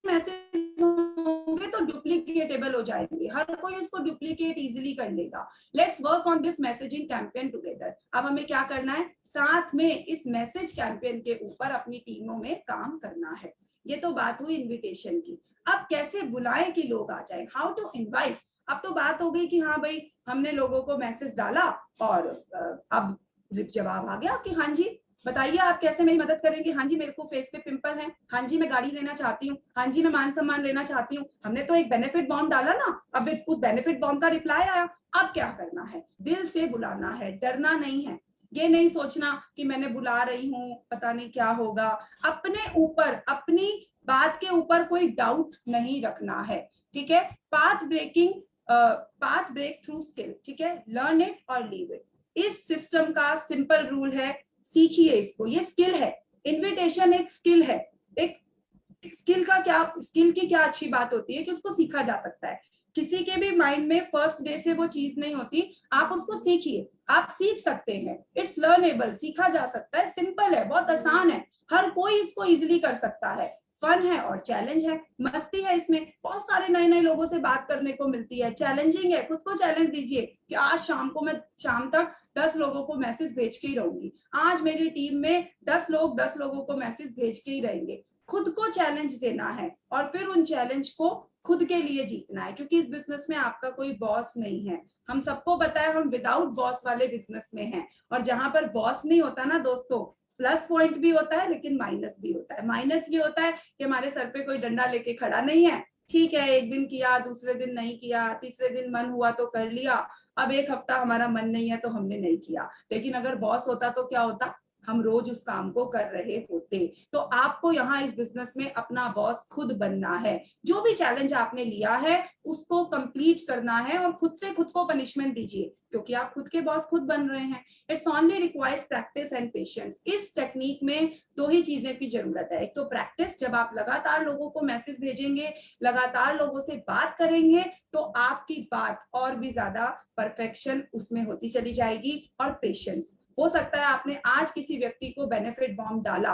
मैसेज होंगे तो डुप्लीकेटेबल हो जाएंगे, हर कोई उसको डुप्लीकेट इजीली कर लेगा। Let's work on this messaging campaign together. अब हमें क्या करना है, साथ में इस मैसेज कैंपेन के ऊपर अपनी टीमों में काम करना है। ये तो बात हुई इनविटेशन की। अब कैसे बुलाएं कि लोग आ जाए, हाउ टू इनवाइट। अब तो बात हो गई कि हाँ भाई हमने लोगों को मैसेज डाला और अब जवाब आ गया कि हाँ जी बताइए आप कैसे मेरी मदद करेंगे। हाँ जी मेरे को फेस पे पिंपल है, हाँ जी मैं गाड़ी लेना चाहती हूँ, हाँ जी मैं मान सम्मान लेना चाहती हूँ। हमने तो एक बेनिफिट बॉम्ब डाला ना, अब उस बेनिफिट बॉम्ब का रिप्लाई आया। अब क्या करना है, दिल से बुलाना है, डरना नहीं है। ये नहीं सोचना कि मैंने बुला रही हूँ पता नहीं क्या होगा। अपने ऊपर, अपनी बात के ऊपर कोई डाउट नहीं रखना है, ठीक है। पाथ ब्रेक थ्रू स्किल, ठीक है, लर्न इट और लीव इट। इस सिस्टम का सिंपल रूल है, सीखिए इसको, ये स्किल है। इनविटेशन एक स्किल है। एक स्किल का क्या, स्किल की क्या अच्छी बात होती है कि उसको सीखा जा सकता है। किसी के भी माइंड में फर्स्ट डे से वो चीज नहीं होती, आप उसको सीखिए, आप सीख सकते हैं। इट्स लर्नेबल, सीखा जा सकता है, सिंपल है, बहुत आसान है, हर कोई इसको इजिली कर सकता है। फन है और चैलेंज है, मस्ती है इसमें, बहुत सारे नए नए लोगों से बात करने को मिलती है। चैलेंजिंग है, खुद को चैलेंज दीजिए कि आज शाम को मैं शाम तक 10 लोगों को मैसेज भेज के ही रहूंगी। आज मेरी टीम में 10 लोगों को मैसेज भेज के ही रहेंगे। खुद को चैलेंज देना है और फिर उन चैलेंज को खुद के लिए जीतना है, क्योंकि इस बिजनेस में आपका कोई बॉस नहीं है। हम सबको पता है हम विदाउट बॉस वाले बिजनेस में हैं, और जहां पर बॉस नहीं होता ना दोस्तों, प्लस पॉइंट भी होता है लेकिन माइनस भी होता है। माइनस ये होता है कि हमारे सर पे कोई डंडा लेके खड़ा नहीं है, ठीक है एक दिन किया, दूसरे दिन नहीं किया, तीसरे दिन मन हुआ तो कर लिया, अब एक हफ्ता हमारा मन नहीं है तो हमने नहीं किया। लेकिन अगर बॉस होता तो क्या होता, हम रोज उस काम को कर रहे होते। तो आपको यहाँ इस बिजनेस में अपना बॉस खुद बनना है। जो भी चैलेंज आपने लिया है उसको कंप्लीट करना है, और खुद से खुद को पनिशमेंट दीजिए, क्योंकि आप खुद के बॉस खुद बन रहे हैं। It's only requires practice and patience. इस टेक्निक में 2 ही चीजें की जरूरत है। एक तो प्रैक्टिस, जब आप लगातार लोगों को मैसेज भेजेंगे, लगातार लोगों से बात करेंगे, तो आपकी बात और भी ज्यादा परफेक्शन उसमें होती चली जाएगी। और पेशेंस, हो सकता है आपने आज किसी व्यक्ति को बेनिफिट बॉम्ब डाला,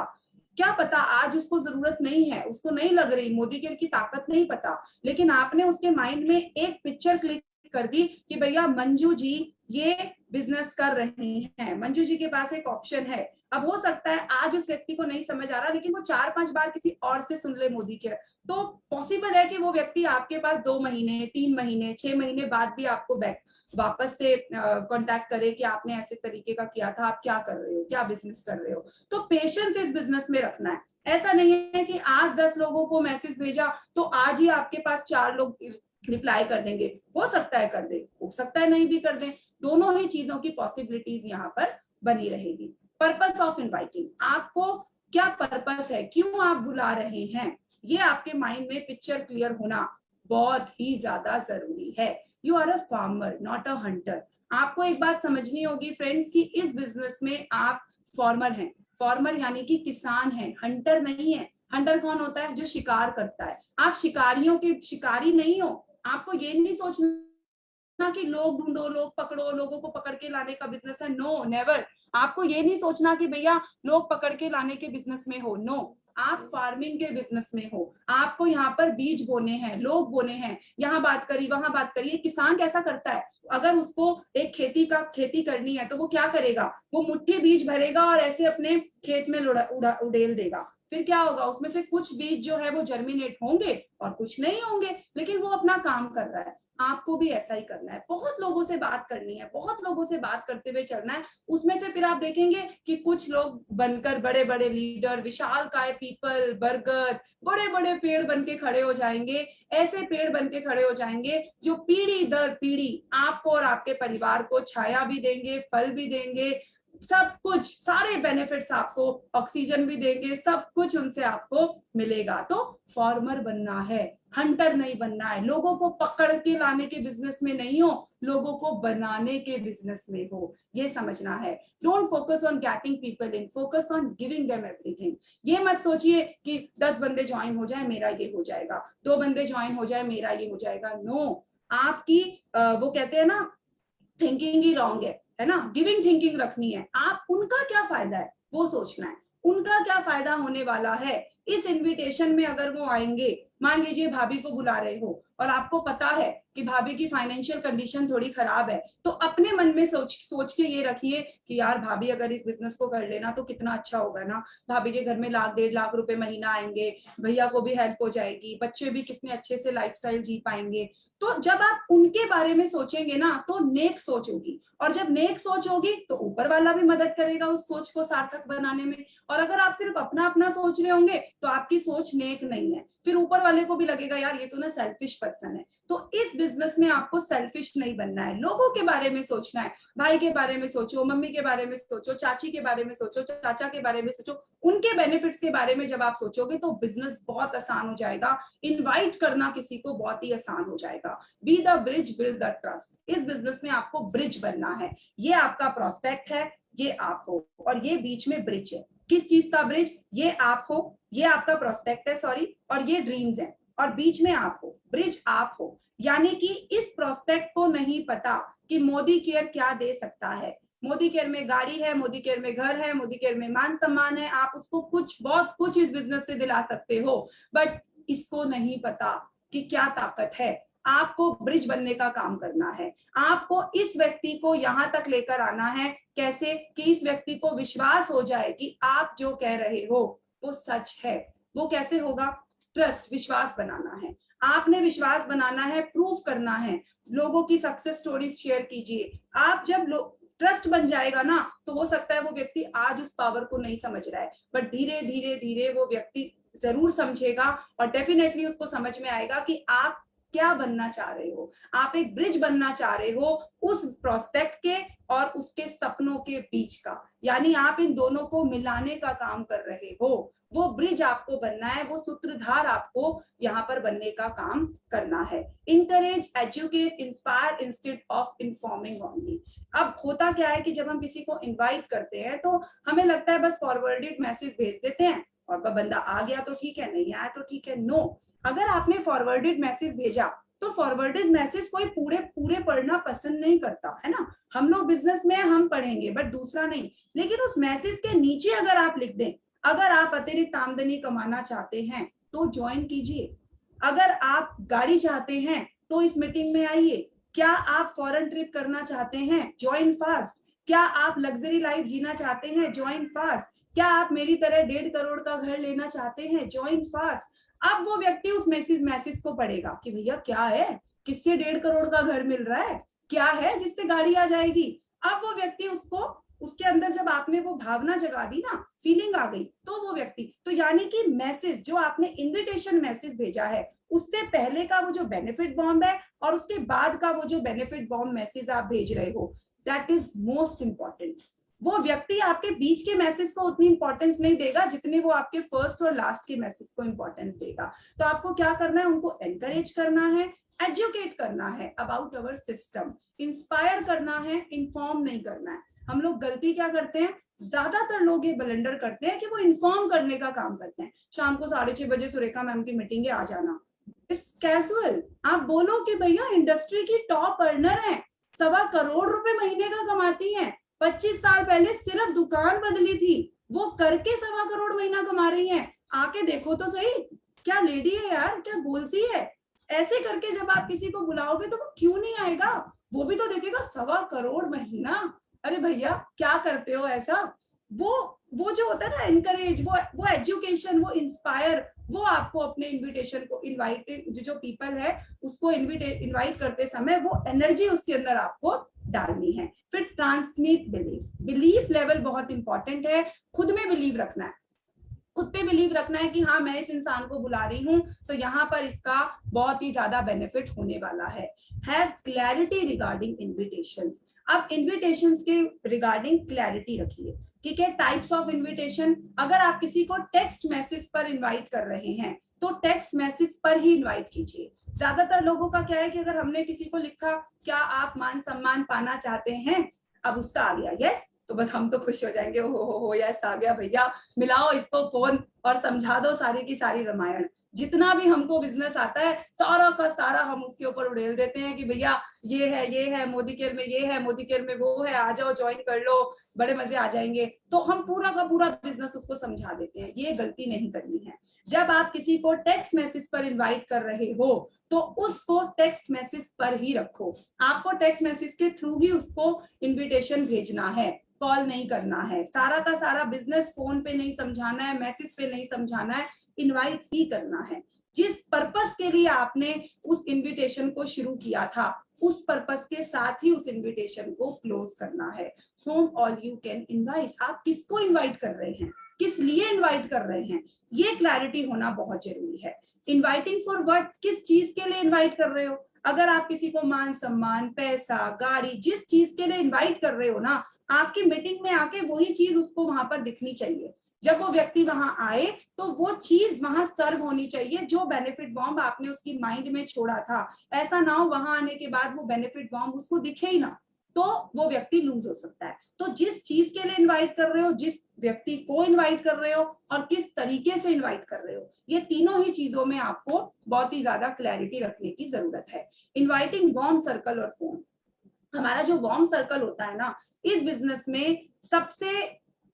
क्या पता आज उसको जरूरत नहीं है, उसको नहीं लग रही, मोदी केयर की ताकत नहीं पता, लेकिन आपने उसके माइंड में एक पिक्चर क्लिक कर दी कि भैया मंजू जी ये बिजनेस कर रही हैं, मंजू जी के पास एक ऑप्शन है। अब हो सकता है आज उस व्यक्ति को नहीं समझ आ रहा, लेकिन वो 4-5 बार किसी और से सुन ले मोदी केयर, तो पॉसिबल है कि वो व्यक्ति आपके पास 2 महीने, 3 महीने, 6 महीने बाद भी आपको वापस से कांटेक्ट करे कि आपने ऐसे तरीके का किया था, आप क्या कर रहे हो, क्या बिजनेस कर रहे हो। तो पेशेंस इस बिजनेस में रखना है। ऐसा नहीं है कि आज 10 लोगों को मैसेज भेजा तो आज ही आपके पास 4 लोग रिप्लाई कर देंगे। हो सकता है कर दे, हो सकता है नहीं भी कर दे, दोनों ही चीजों की पॉसिबिलिटीज यहाँ पर बनी रहेगी। पर्पस ऑफ इनवाइटिंग, आपको क्या पर्पस है, क्यों आप बुला रहे हैं, ये आपके माइंड में पिक्चर क्लियर होना बहुत ही ज्यादा जरूरी है। You are a farmer not a hunter. आपको एक बात समझनी होगी फ्रेंड्स कि इस बिजनेस में आप फार्मर हैं। फार्मर यानी कि किसान है, हंटर नहीं है। हंटर कौन होता है? जो शिकार करता है। आप शिकारियों के शिकारी नहीं हो। आपको ये नहीं सोचना कि लोग ढूंढो, लोग पकड़ो, लोगों को पकड़ के लाने का बिजनेस है। No, never. आपको ये नहीं सोचना कि भैया लोग पकड़ के लाने के बिजनेस में हो। नो, आप फार्मिंग के बिजनेस में हो। आपको यहाँ पर बीज बोने हैं, लोग बोने हैं। यहाँ बात करी, वहां बात करी। किसान कैसा करता है? अगर उसको एक खेती करनी है तो वो क्या करेगा? वो मुट्ठी बीज भरेगा और ऐसे अपने खेत में उड़ेल देगा। फिर क्या होगा? उसमें से कुछ बीज जो है वो जर्मिनेट होंगे और कुछ नहीं होंगे, लेकिन वो अपना काम कर रहा है। आपको भी ऐसा ही करना है। बहुत लोगों से बात करनी है, बहुत लोगों से बात करते हुए चलना है। उसमें से फिर आप देखेंगे कि कुछ लोग बनकर बड़े बड़े लीडर, विशालकाय पीपल, बरगद, बड़े बड़े पेड़ बन के खड़े हो जाएंगे। ऐसे पेड़ बन के खड़े हो जाएंगे जो पीढ़ी दर पीढ़ी आपको और आपके परिवार को छाया भी देंगे, फल भी देंगे, सब कुछ, सारे बेनिफिट्स आपको, ऑक्सीजन भी देंगे, सब कुछ उनसे आपको मिलेगा। तो फार्मर बनना है, हंटर नहीं बनना है। लोगों को पकड़ के लाने के बिजनेस में नहीं हो, लोगों को बनाने के बिजनेस में हो। ये समझना है। Don't focus on getting people in, focus on giving them everything. ये मत सोचिए कि 10 बंदे ज्वाइन हो जाए मेरा ये हो जाएगा, 2 बंदे ज्वाइन हो जाए मेरा ये हो जाएगा। नो, आपकी वो कहते हैं ना, थिंकिंग ही रॉन्ग है ना। गिविंग थिंकिंग रखनी है। आप उनका क्या फायदा है वो सोचना है। उनका क्या फायदा होने वाला है इस इनविटेशन में। अगर वो आएंगे, मान लीजिए भाभी को बुला रहे हो और आपको पता है कि भाभी की फाइनेंशियल कंडीशन थोड़ी खराब है, तो अपने मन में सोच के ये रखिए कि यार भाभी अगर इस बिजनेस को कर लेना तो कितना अच्छा होगा ना। भाभी के घर में 1-1.5 लाख रुपए महीना आएंगे, भैया को भी हेल्प हो जाएगी, बच्चे भी कितने अच्छे से लाइफस्टाइल जी पाएंगे। तो जब आप उनके बारे में सोचेंगे ना तो नेक सोच होगी, और जब नेक सोच होगी तो ऊपर वाला भी मदद करेगा उस सोच को सार्थक बनाने में। और अगर आप सिर्फ अपना अपना सोच रहे होंगे तो आपकी सोच नेक नहीं है, फिर ऊपर वाले को भी लगेगा यार ये तो ना सेल्फिश पर्सन है। तो इस बिजनेस में आपको सेल्फिश नहीं बनना है, लोगों के बारे में सोचना है। भाई के बारे में सोचो, मम्मी के बारे में सोचो, चाची के बारे में सोचो, चाचा के बारे में सोचो। उनके बेनिफिट्स के बारे में जब आप सोचोगे तो बिजनेस बहुत आसान हो जाएगा। इन्वाइट करना किसी को बहुत ही आसान हो जाएगा। Be the bridge, build the trust. इस बिजनेस में आपको ब्रिज बनना है। ये आपका प्रोस्पेक्ट है, ये आप हो, और ये बीच में ब्रिज है। किस चीज का ब्रिज? ये आप हो, ये आपका प्रोस्पेक्ट है, सॉरी, और ये ड्रीम्स है, और बीच में आप हो, ब्रिज आप हो। यानी कि इस प्रोस्पेक्ट को नहीं पता कि मोदी केयर क्या दे सकता है। मोदी केयर में गाड़ी है, मोदी केयर में घर है, मोदी केयर में मान सम्मान है, आप उसको कुछ बहुत कुछ इस बिजनेस से दिला सकते हो, बट इसको नहीं पता कि क्या ताकत है। आपको ब्रिज बनने का काम करना है। आपको इस व्यक्ति को यहां तक लेकर आना है। कैसे? कि इस व्यक्ति को विश्वास हो जाए कि आप जो कह रहे हो वो सच है। वो कैसे होगा? ट्रस्ट, विश्वास बनाना है। आपने विश्वास बनाना है, प्रूफ करना है। लोगों की सक्सेस स्टोरीज शेयर कीजिए। आप जब ट्रस्ट बन जाएगा ना तो हो सकता है वो व्यक्ति आज उस पावर को नहीं समझ रहा है, बट धीरे धीरे धीरे वो व्यक्ति जरूर समझेगा, और डेफिनेटली उसको समझ में आएगा कि आप क्या बनना चाह रहे हो। आप एक ब्रिज बनना चाह रहे हो उस प्रोस्पेक्ट के और उसके सपनों के बीच का, यानी आप इन दोनों को मिलाने का काम कर रहे हो। वो ब्रिज आपको बनना है, वो सूत्रधार आपको यहाँ पर बनने का काम करना है। Encourage, educate, inspire instead of informing only. अब होता क्या है कि जब हम किसी को इनवाइट करते हैं तो हमें लगता है बस फॉरवर्डेड मैसेज भेज देते हैं और बंदा आ गया तो ठीक है, नहीं आया तो ठीक है। नो, अगर आपने फॉरवर्डेड मैसेज भेजा तो फॉरवर्डेड मैसेज कोई पूरे पूरे पढ़ना पसंद नहीं करता है ना। हम लोग बिजनेस में हम पढ़ेंगे बट दूसरा नहीं। लेकिन उस मैसेज के नीचे अगर आप लिख दें, अगर आप अतिरिक्त आमदनी कमाना चाहते हैं तो ज्वाइन कीजिए, अगर आप गाड़ी चाहते हैं तो इस मीटिंग में आइए, क्या आप फॉरेन ट्रिप करना चाहते हैं, ज्वाइन फास्ट, क्या आप लग्जरी लाइफ जीना चाहते हैं, ज्वाइन फास्ट, क्या आप मेरी तरह 1.5 करोड़ का घर लेना चाहते हैं, ज्वाइन फास्ट। अब वो व्यक्ति उस मैसेज को पढ़ेगा कि भैया क्या है, किससे 1.5 करोड़ का घर मिल रहा है, क्या है जिससे गाड़ी आ जाएगी। अब वो व्यक्ति उसको, उसके अंदर जब आपने वो भावना जगा दी ना, फीलिंग आ गई, तो वो व्यक्ति, तो यानी कि मैसेज जो आपने इनविटेशन मैसेज भेजा है उससे पहले का वो जो बेनिफिट बॉम्ब है और उसके बाद का वो जो बेनिफिट बॉम्ब मैसेज आप भेज रहे हो, दैट इज मोस्ट इंपॉर्टेंट। वो व्यक्ति आपके बीच के मैसेज को उतनी इंपॉर्टेंस नहीं देगा जितनी वो आपके फर्स्ट और लास्ट के मैसेज को इंपॉर्टेंस देगा। तो आपको क्या करना है, उनको एनकरेज करना है, एजुकेट करना है अबाउट अवर सिस्टम, इंस्पायर करना है, इन्फॉर्म नहीं करना है। हम लोग गलती क्या करते हैं, ज्यादातर लोग ये ब्लंडर करते हैं कि वो इन्फॉर्म करने का काम करते हैं। शाम को 6:30 बजे सुरेखा मैम की मीटिंग है, आ जाना। It's casual. आप बोलो कि भैया इंडस्ट्री की टॉप अर्नर है, 1.25 करोड़ रुपए महीने का कमाती हैं, 25 साल पहले सिर्फ दुकान बदली थी, वो करके 1.25 करोड़ महीना कमा रही हैं। आके देखो तो सही, क्या लेडी है यार, क्या बोलती है। ऐसे करके जब आप किसी को बुलाओगे तो वो क्यों नहीं आएगा, वो भी तो देखेगा 1.25 करोड़ महीना। अरे भैया क्या करते हो ऐसा। वो जो होता है ना एनकरेज, वो एजुकेशन, वो इंस्पायर, वो आपको अपने इनविटेशन को इनवाइट जो पीपल है उसको इनवाइट करते समय वो एनर्जी उसके अंदर आपको डालनी है। फिर ट्रांसमिट बिलीफ लेवल बहुत इंपॉर्टेंट है। खुद में बिलीव रखना है, खुद पे बिलीव रखना है कि हाँ मैं इस इंसान को बुला रही हूँ तो यहाँ पर इसका बहुत ही ज्यादा बेनिफिट होने वाला है। Have clarity regarding invitations. अब इन्विटेशंस के रिगार्डिंग क्लैरिटी रखिए, ठीक है। टाइप्स ऑफ इन्विटेशन, अगर आप किसी को टेक्स्ट मैसेज पर इनवाइट कर रहे हैं तो टेक्स्ट मैसेज पर ही इनवाइट कीजिए। ज्यादातर लोगों का क्या है कि अगर हमने किसी को लिखा क्या आप मान सम्मान पाना चाहते हैं, अब उसका आ गया यस, तो बस हम तो खुश हो जाएंगे, हो यस आ गया भैया, मिलाओ इसको फोन और समझा दो सारी की सारी रामायण। जितना भी हमको बिजनेस आता है सारा का सारा हम उसके ऊपर उड़ेल देते हैं कि भैया ये है मोदी केयर में, ये है मोदी केयर में, वो है, आ जाओ ज्वाइन कर लो, बड़े मजे आ जाएंगे। तो हम पूरा का पूरा बिजनेस उसको समझा देते हैं। ये गलती नहीं करनी है। जब आप किसी को टेक्स्ट मैसेज पर इन्वाइट कर रहे हो तो उसको टेक्स्ट मैसेज पर ही रखो। आपको टेक्स्ट मैसेज के थ्रू ही उसको इन्विटेशन भेजना है, कॉल नहीं करना है। सारा का सारा बिजनेस फोन पे नहीं समझाना है, मैसेज पे नहीं समझाना है, इनवाइट ही करना है। जिस पर्पस के लिए आपने उस इनविटेशन को शुरू किया था उस पर्पस के साथ ही उस इनविटेशन को क्लोज करना है। Home all you can invite, आप किसको इनवाइट कर रहे हैं, किस लिए इनवाइट कर रहे हैं, ये क्लैरिटी होना बहुत जरूरी है। इनवाइटिंग फॉर व्हाट, किस चीज के लिए इनवाइट कर रहे हो। अगर आप किसी को मान सम्मान, पैसा, गाड़ी, जिस चीज के लिए इनवाइट कर रहे हो ना, आपकी मीटिंग में आके वही चीज उसको वहां पर दिखनी चाहिए। जब वो व्यक्ति वहां आए तो वो चीज वहां सर्व होनी चाहिए, जो बेनिफिट बॉम्ब आपने उसकी माइंड में छोड़ा था। ऐसा ना हो वहां आने के बाद वो बेनिफिट बॉम्ब उसको दिखे ही ना, तो वो व्यक्ति लूज हो सकता है। तो जिस चीज के लिए इनवाइट कर रहे हो, जिस व्यक्ति को इनवाइट कर रहे हो और किस तरीके से इनवाइट कर रहे हो, ये तीनों ही चीजों में आपको बहुत ही ज्यादा क्लैरिटी रखने की जरूरत है। इनवाइटिंग वार्म सर्कल और फोन। हमारा जो वार्म सर्कल होता है ना, इस बिजनेस में सबसे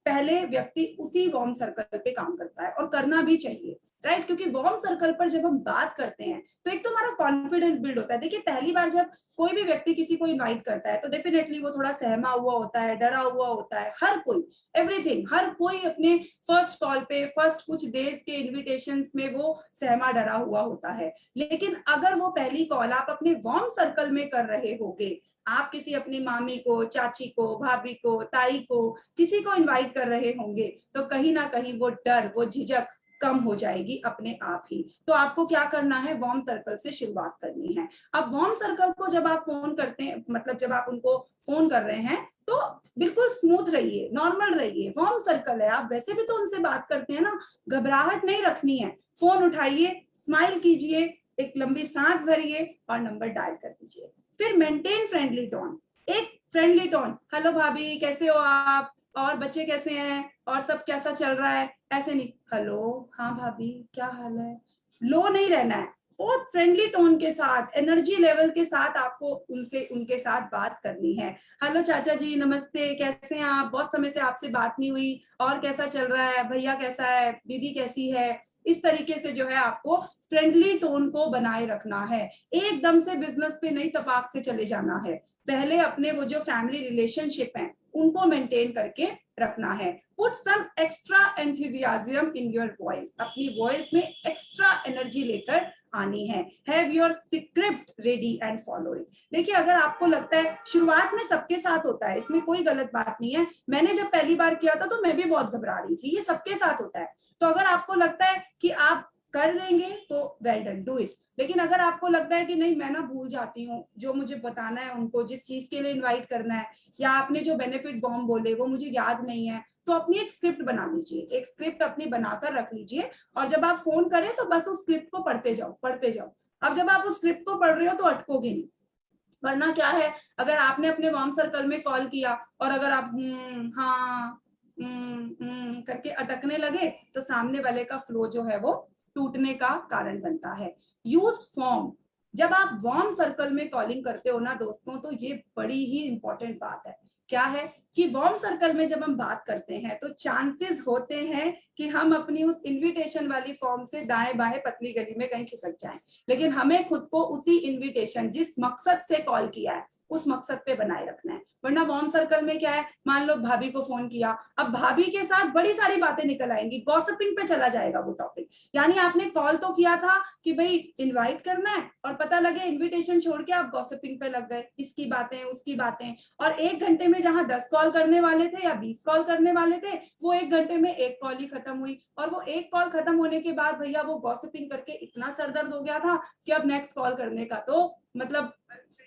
पहले व्यक्ति उसी वार्म सर्कल पे काम करता है और करना भी चाहिए, राइट। क्योंकि वार्म सर्कल पर जब हम बात करते हैं तो एक तो हमारा कॉन्फिडेंस बिल्ड होता है। देखिए पहली बार जब कोई भी व्यक्ति किसी को इनवाइट करता है तो डेफिनेटली वो थोड़ा सहमा हुआ होता है, डरा हुआ होता है। हर कोई, एवरीथिंग, हर कोई अपने फर्स्ट कॉल पे, फर्स्ट कुछ डेज के इन्विटेशंस में वो सहमा डरा हुआ होता है। लेकिन अगर वो पहली कॉल आप अपने वार्म सर्कल में कर रहे होगे, आप किसी अपनी मामी को, चाची को, भाभी को, ताई को, किसी को इनवाइट कर रहे होंगे तो कहीं ना कहीं वो डर, वो झिझक कम हो जाएगी अपने आप ही। तो आपको क्या करना है, वार्म सर्कल से शुरुआत करनी है। अब वार्म सर्कल को जब आप फोन करते हैं, मतलब जब आप उनको फोन कर रहे हैं तो बिल्कुल स्मूथ रहिए, नॉर्मल रहिए। वार्म सर्कल है, आप वैसे भी तो उनसे बात करते हैं ना, घबराहट नहीं रखनी है। फोन उठाइए, स्माइल कीजिए, एक लंबी सांस भरिए और नंबर डायल कर दीजिए। फिर मेंटेन फ्रेंडली टोन, एक फ्रेंडली टोन, हेलो भाभी कैसे हो आप, और बच्चे कैसे हैं, और सब कैसा चल रहा है। ऐसे नहीं, हेलो हाँ भाभी क्या हाल है, लो नहीं रहना है। बहुत फ्रेंडली टोन के साथ, एनर्जी लेवल के साथ आपको उनके साथ बात करनी है। हेलो चाचा जी नमस्ते, कैसे हैं आप, बहुत समय से आपसे बात नहीं हुई, और कैसा चल रहा है, भैया कैसा है, दीदी कैसी है। इस तरीके से जो है आपको फ्रेंडली टोन को बनाए रखना है। एकदम से बिजनेस पे नहीं तपाक से चले जाना है। पहले अपने वो जो फैमिली रिलेशनशिप है उनको मेंटेन करके रखना है। Put some extra enthusiasm in your voice, अपनी वॉइस में एक्स्ट्रा एनर्जी लेकर आनी है। Have your script ready and follow it. देखिए अगर आपको लगता है, शुरुआत में सबके साथ होता है, इसमें कोई गलत बात नहीं है। मैंने जब पहली बार किया था तो मैं भी बहुत घबरा रही थी, ये सबके साथ होता है। तो अगर आपको लगता है कि आप कर लेंगे तो वेल डन, डू इट। लेकिन अगर आपको लगता है कि नहीं मैं ना भूल जाती हूँ, जो मुझे बताना है उनको, जिस चीज के लिए इनवाइट करना है, या आपने जो बेनिफिट बॉम्ब बोले वो मुझे याद नहीं है, तो अपनी एक स्क्रिप्ट बना लीजिए, एक स्क्रिप्ट अपनी बनाकर रख लीजिए, और जब आप फोन करें तो बस उस स्क्रिप्ट को पढ़ते जाओ पढ़ते जाओ। अब जब आप उस स्क्रिप्ट को पढ़ रहे हो तो अटकोगे नहीं, वरना क्या है, अगर आपने अपने वार्म सर्कल में कॉल किया और अगर आप हाँ करके अटकने लगे तो सामने वाले का फ्लो जो है वो टूटने का कारण बनता है। Use form. जब आप वार्म सर्कल में कॉलिंग करते हो ना दोस्तों, तो ये बड़ी ही इंपॉर्टेंट बात है। क्या है कि वार्म सर्कल में जब हम बात करते हैं तो चांसेस होते हैं कि हम अपनी उस इनविटेशन वाली फॉर्म से दाएं बाएं पतली गली में कहीं खिसक जाएं, लेकिन हमें खुद को उसी इनविटेशन, जिस मकसद से कॉल किया है, उस मकसद पे बनाए रखना है। वरना वार्म सर्कल में क्या है, मान लो भाभी को फोन किया, अब भाभी के साथ बड़ी सारी बातें निकल आएंगी, गॉसिपिंग पे चला जाएगा वो टॉपिक। यानी आपने कॉल तो किया था कि भाई इनवाइट करना है, और पता लगे इनविटेशन छोड़ के आप गॉसिपिंग पे लग गए, इसकी बातें उसकी बातें, और 1 घंटे में जहां 10 कॉल करने वाले थे या 20 कॉल करने वाले थे, वो 1 घंटे में 1 कॉल ही खत्म हुई, और वो 1 कॉल खत्म होने के बाद भैया वो गॉसिपिंग करके इतना सरदर्द हो गया था कि अब नेक्स्ट कॉल करने का तो मतलब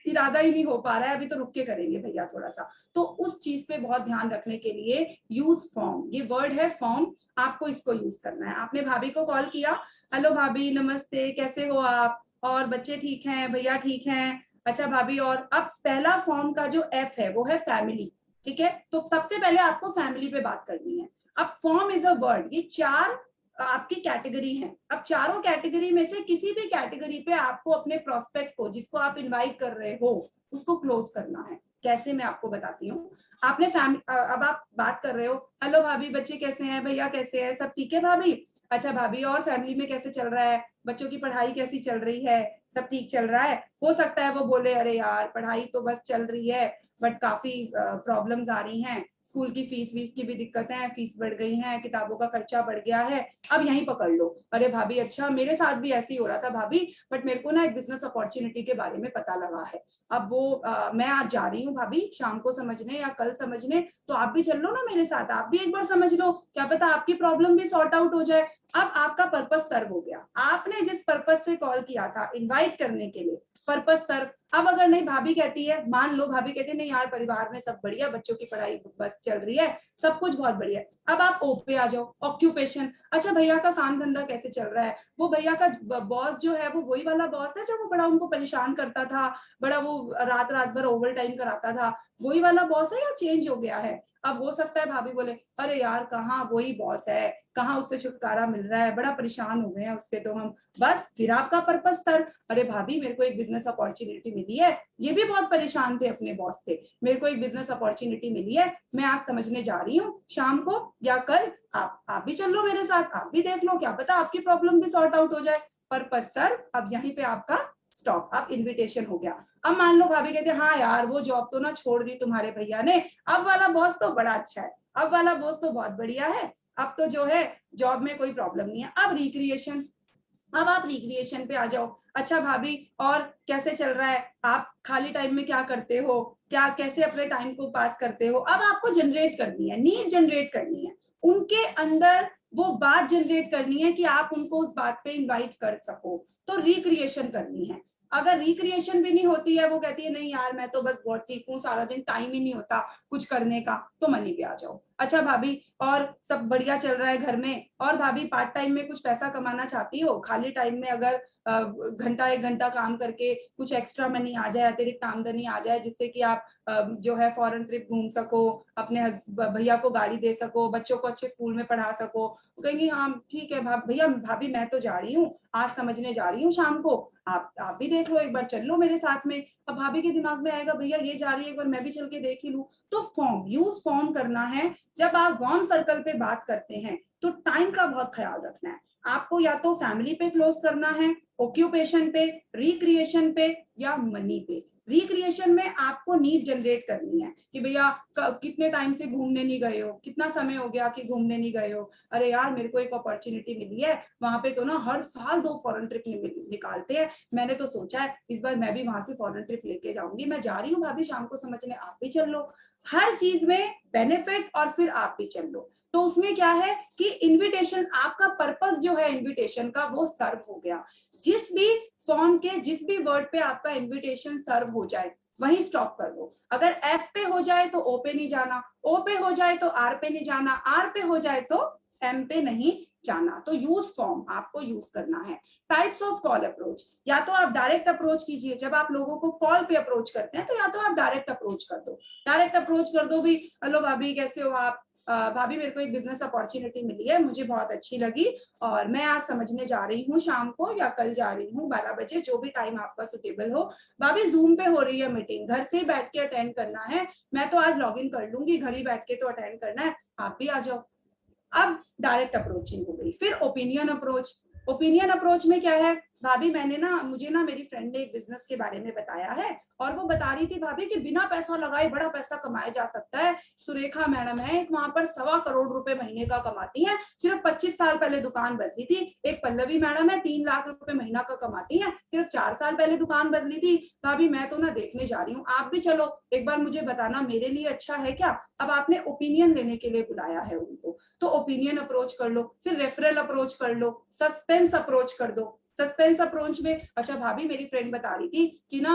इरादा ही नहीं हो पा रहा है, अभी तो रुक के करेंगे भैया थोड़ा सा। तो उस चीज पे बहुत ध्यान रखने के लिए यूज फॉर्म, ये वर्ड है फॉर्म, आपको इसको यूज करना है। आपने भाभी को कॉल किया, हेलो भाभी नमस्ते, कैसे हो आप, और बच्चे ठीक हैं, भैया ठीक हैं, अच्छा भाभी, और अब पहला फॉर्म का जो एफ है वो है फैमिली, ठीक है। तो सबसे पहले आपको फैमिली पे बात करनी है। अब फॉर्म इज अ वर्ड, ये 4 आपकी कैटेगरी है। अब चारों कैटेगरी में से किसी भी कैटेगरी पे आपको अपने प्रोस्पेक्ट को, जिसको आप इनवाइट कर रहे हो, उसको क्लोज करना है। कैसे, मैं आपको बताती हूँ। आपने अब आप बात कर रहे हो, हेलो भाभी बच्चे कैसे हैं, भैया कैसे हैं, सब ठीक है भाभी, अच्छा भाभी और फैमिली में कैसे चल रहा है, बच्चों की पढ़ाई कैसी चल रही है, सब ठीक चल रहा है। हो सकता है वो बोले अरे यार पढ़ाई तो बस चल रही है, बट काफी प्रॉब्लम्स आ रही हैं, स्कूल की फीस वीस की भी दिक्कतें हैं, फीस बढ़ गई है, किताबों का खर्चा बढ़ गया है, अब यहीं पकड़ लो। अरे भाभी अच्छा मेरे साथ भी ऐसे ही हो रहा था भाभी, बट मेरे को ना एक बिजनेस अपॉर्चुनिटी के बारे में पता लगा है, अब वो मैं आज जा रही हूँ भाभी शाम को समझने या कल समझने, तो आप भी चल लो ना मेरे साथ, आप भी एक बार समझ लो, क्या पता आपकी प्रॉब्लम भी सॉर्ट आउट हो जाए। अब आपका पर्पस सर्व हो गया, आपने जिस पर्पस से कॉल किया था इनवाइट करने के लिए, पर्पस सर्व। अब अगर नहीं भाभी कहती है, मान लो भाभी कहती है नहीं यार परिवार में सब बढ़िया, बच्चों की पढ़ाई बस चल रही है, सब कुछ बहुत बढ़िया है। अब आप ओ पे आ जाओ, ऑक्यूपेशन। अच्छा भैया का काम धंधा कैसे चल रहा है, वो भैया का बॉस जो है वो वही वाला बॉस है जो वो बड़ा उनको परेशान करता था, बड़ा वो रात रात भर ओवर टाइम कराता था, वही वाला बॉस है या चेंज हो गया है। अब हो सकता है भाभी बोले अरे यार कहाँ वही बॉस है, कहाँ उससे छुटकारा मिल रहा है, बड़ा परेशान हो गए हैं उससे तो हम। बस फिर आपका पर्पस सर, अरे भाभी मेरे को एक बिजनेस अपॉर्चुनिटी मिली है, ये भी बहुत परेशान थे अपने बॉस से, मेरे को एक बिजनेस अपॉर्चुनिटी मिली है, मैं आज समझने जा रही हूँ शाम को या कल, आप भी चल लो मेरे साथ, आप भी देख लो, क्या पता आपकी प्रॉब्लम भी सॉर्ट आउट हो जाए। पर्पस सर, अब यहीं पे आपका स्टॉप, अब इनविटेशन हो गया। अब मान लो भाभी कहते हैं हाँ यार वो जॉब तो ना छोड़ दी तुम्हारे भैया ने, अब वाला बॉस तो बड़ा अच्छा है, अब वाला बॉस तो बहुत बढ़िया है, अब तो जो है जॉब में कोई प्रॉब्लम नहीं है। अब रिक्रिएशन, अब आप रिक्रिएशन पे आ जाओ, अच्छा भाभी और कैसे चल रहा है, आप खाली टाइम में क्या करते हो, क्या कैसे अपने टाइम को पास करते हो। अब आपको जनरेट करनी है, नीड जनरेट करनी है, उनके अंदर वो बात जनरेट करनी है कि आप उनको उस बात पे इनवाइट कर सको, तो रिक्रिएशन करनी है। अगर रिक्रिएशन भी नहीं होती है, वो कहती है नहीं यार मैं तो बस बहुत ठीक हूँ, सारा दिन टाइम ही नहीं होता कुछ करने का, तो मनी पे आ जाओ। अच्छा भाभी और सब बढ़िया चल रहा है घर में, और भाभी पार्ट टाइम में कुछ पैसा कमाना चाहती हो, खाली टाइम में अगर घंटा 1 घंटा काम करके कुछ एक्स्ट्रा मनी आ जाए, अतिरिक्त आमदनी आ जाए, जिससे कि आप जो है फॉरेन ट्रिप घूम सको, अपने भैया को गाड़ी दे सको, बच्चों को अच्छे स्कूल में पढ़ा सको, तो कहेंगी हाँ ठीक है भैया भाभी मैं तो जा रही हूँ, आज समझने जा रही हूँ शाम को, आप भी देख लो एक बार, चल लो मेरे साथ में। अब भाभी के दिमाग में आएगा भैया ये जा रही है, एक बार मैं भी चल के देख ही लूं। तो फॉर्म, यूज फॉर्म करना है। जब आप वार्म सर्कल पे बात करते हैं तो टाइम का बहुत ख्याल रखना है, आपको या तो फैमिली पे क्लोज करना है, ऑक्यूपेशन पे, रिक्रिएशन पे, या मनी पे। रिक्रिएशन में आपको नीड जनरेट करनी है कि भैया कितने टाइम से घूमने नहीं गए हो, कितना समय हो गया कि घूमने नहीं गए हो, अरे यार मेरे को एक अपॉर्चुनिटी मिली है, वहां पे तो ना हर साल 2 फॉरेन ट्रिप निकालते हैं, मैंने तो सोचा है इस बार मैं भी वहां से फॉरेन ट्रिप लेके जाऊंगी, मैं जा रही हूँ भाभी शाम को समझने, आप भी चल लो। हर चीज में बेनिफिट और फिर आप भी चल लो। तो उसमें क्या है कि इनविटेशन, आपका पर्पस जो है इनविटेशन का वो सर्व हो गया। जिस भी फॉर्म के जिस भी वर्ड पे आपका इनविटेशन सर्व हो जाए वहीं स्टॉप कर दो। अगर एफ पे हो जाए तो ओ पे नहीं जाना, ओ पे हो जाए तो आर पे नहीं जाना, आर पे हो जाए तो एम पे नहीं जाना। तो यूज फॉर्म आपको यूज करना है। टाइप्स ऑफ कॉल अप्रोच, या तो आप डायरेक्ट अप्रोच कीजिए, जब आप लोगों को कॉल पे अप्रोच करते हैं तो या तो आप डायरेक्ट अप्रोच कर दो, डायरेक्ट अप्रोच कर दो भी, हेलो भाभी कैसे हो आप, भाभी मेरे को एक बिजनेस अपॉर्चुनिटी मिली है, मुझे बहुत अच्छी लगी और मैं आज समझने जा रही हूँ शाम को या कल जा रही हूँ 12 बजे, जो भी टाइम आपका सुटेबल हो। भाभी जूम पे हो रही है मीटिंग, घर से ही बैठ के अटेंड करना है, मैं तो आज लॉग इन कर लूंगी, घर ही बैठ के तो अटेंड करना है, आप भी आ जाओ। अब डायरेक्ट अप्रोचिंग हो गई। फिर ओपिनियन अप्रोच। ओपिनियन अप्रोच में क्या है, भाभी मुझे मेरी फ्रेंड ने एक बिजनेस के बारे में बताया है और वो बता रही थी भाभी कि बिना पैसा लगाए बड़ा पैसा कमाया जा सकता है। सुरेखा मैडम है एक, वहां पर 1.25 करोड़ रुपए महीने का कमाती हैं, सिर्फ 25 साल पहले दुकान बदली थी। एक पल्लवी मैडम है 3 लाख रुपए महीना का कमाती हैं, सिर्फ 4 साल पहले दुकान बदली थी। भाभी मैं तो ना देखने जा रही हूँ, आप भी चलो एक बार मुझे बताना मेरे लिए अच्छा है क्या। अब आपने ओपिनियन लेने के लिए बुलाया है उनको, तो ओपिनियन अप्रोच कर लो। फिर रेफरल अप्रोच कर लो, सस्पेंस अप्रोच कर दो। सस्पेंस अप्रोच में, अच्छा भाभी मेरी फ्रेंड बता रही थी कि ना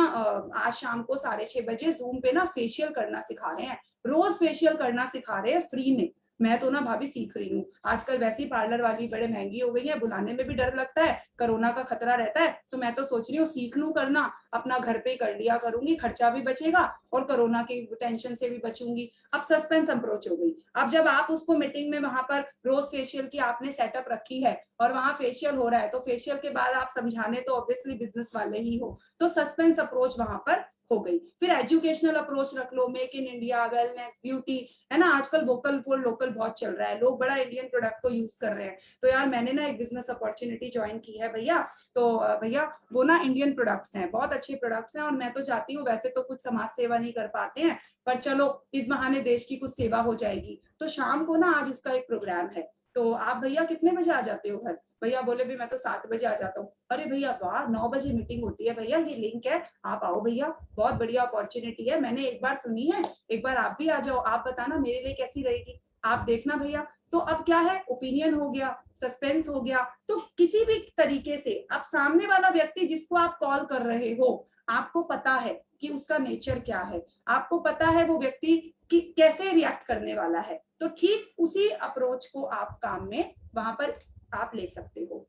आज शाम को 6:30 बजे जूम पे ना फेशियल करना सिखा रहे हैं, रोज फेशियल करना सिखा रहे हैं फ्री में। मैं तो ना भाभी सीख रही हूँ, आजकल वैसी पार्लर वाली बड़े महंगी हो गई है, बुलाने में भी डर लगता है, कोरोना का खतरा रहता है, तो मैं तो सोच रही हूँ सीख लूं करना, अपना घर पे कर लिया करूंगी, खर्चा भी बचेगा और कोरोना की टेंशन से भी बचूंगी। अब सस्पेंस अप्रोच हो गई। अब जब आप उसको मीटिंग में वहां पर रोज फेशियल की आपने सेटअप रखी है और वहां फेशियल हो रहा है, तो फेशियल के बाद आप समझाने तो ऑब्वियसली बिजनेस वाले ही हो, तो सस्पेंस अप्रोच वहां पर हो गई। फिर एजुकेशनल अप्रोच रख लो, make in India, wellness, beauty, है ना, आजकल वोकल फॉर लोकल बहुत चल रहा है, लोग बड़ा इंडियन प्रोडक्ट को यूज कर रहे हैं। तो यार मैंने ना एक बिजनेस अपॉर्चुनिटी ज्वाइन की है भैया, तो भैया वो ना इंडियन प्रोडक्ट्स हैं, बहुत अच्छे प्रोडक्ट्स हैं और मैं तो चाहती हूँ, वैसे तो कुछ समाज सेवा नहीं कर पाते हैं पर चलो इस बहाने देश की कुछ सेवा हो जाएगी। तो शाम को ना आज उसका एक प्रोग्राम है, तो आप भैया कितने बजे आ जाते हो घर। भैया बोले भी मैं तो 7 बजे आ जाता हूँ। अरे भैया वाह, 9 बजे मीटिंग होती है भैया, ये लिंक है, आप आओ भैया, बहुत बढ़िया अपॉर्चुनिटी है, मैंने एक बार सुनी है, एक बार आप भी आ जाओ, आप बताना मेरे लिए कैसी रहेगी, आप देखना भैया। तो अब क्या है, ओपिनियन हो गया, सस्पेंस हो गया। तो किसी भी तरीके से अब सामने वाला व्यक्ति जिसको आप कॉल कर रहे हो, आपको पता है कि उसका नेचर क्या है, आपको पता है वो व्यक्ति कि कैसे रिएक्ट करने वाला है, तो ठीक उसी अप्रोच को आप काम में वहां पर आप ले सकते हो।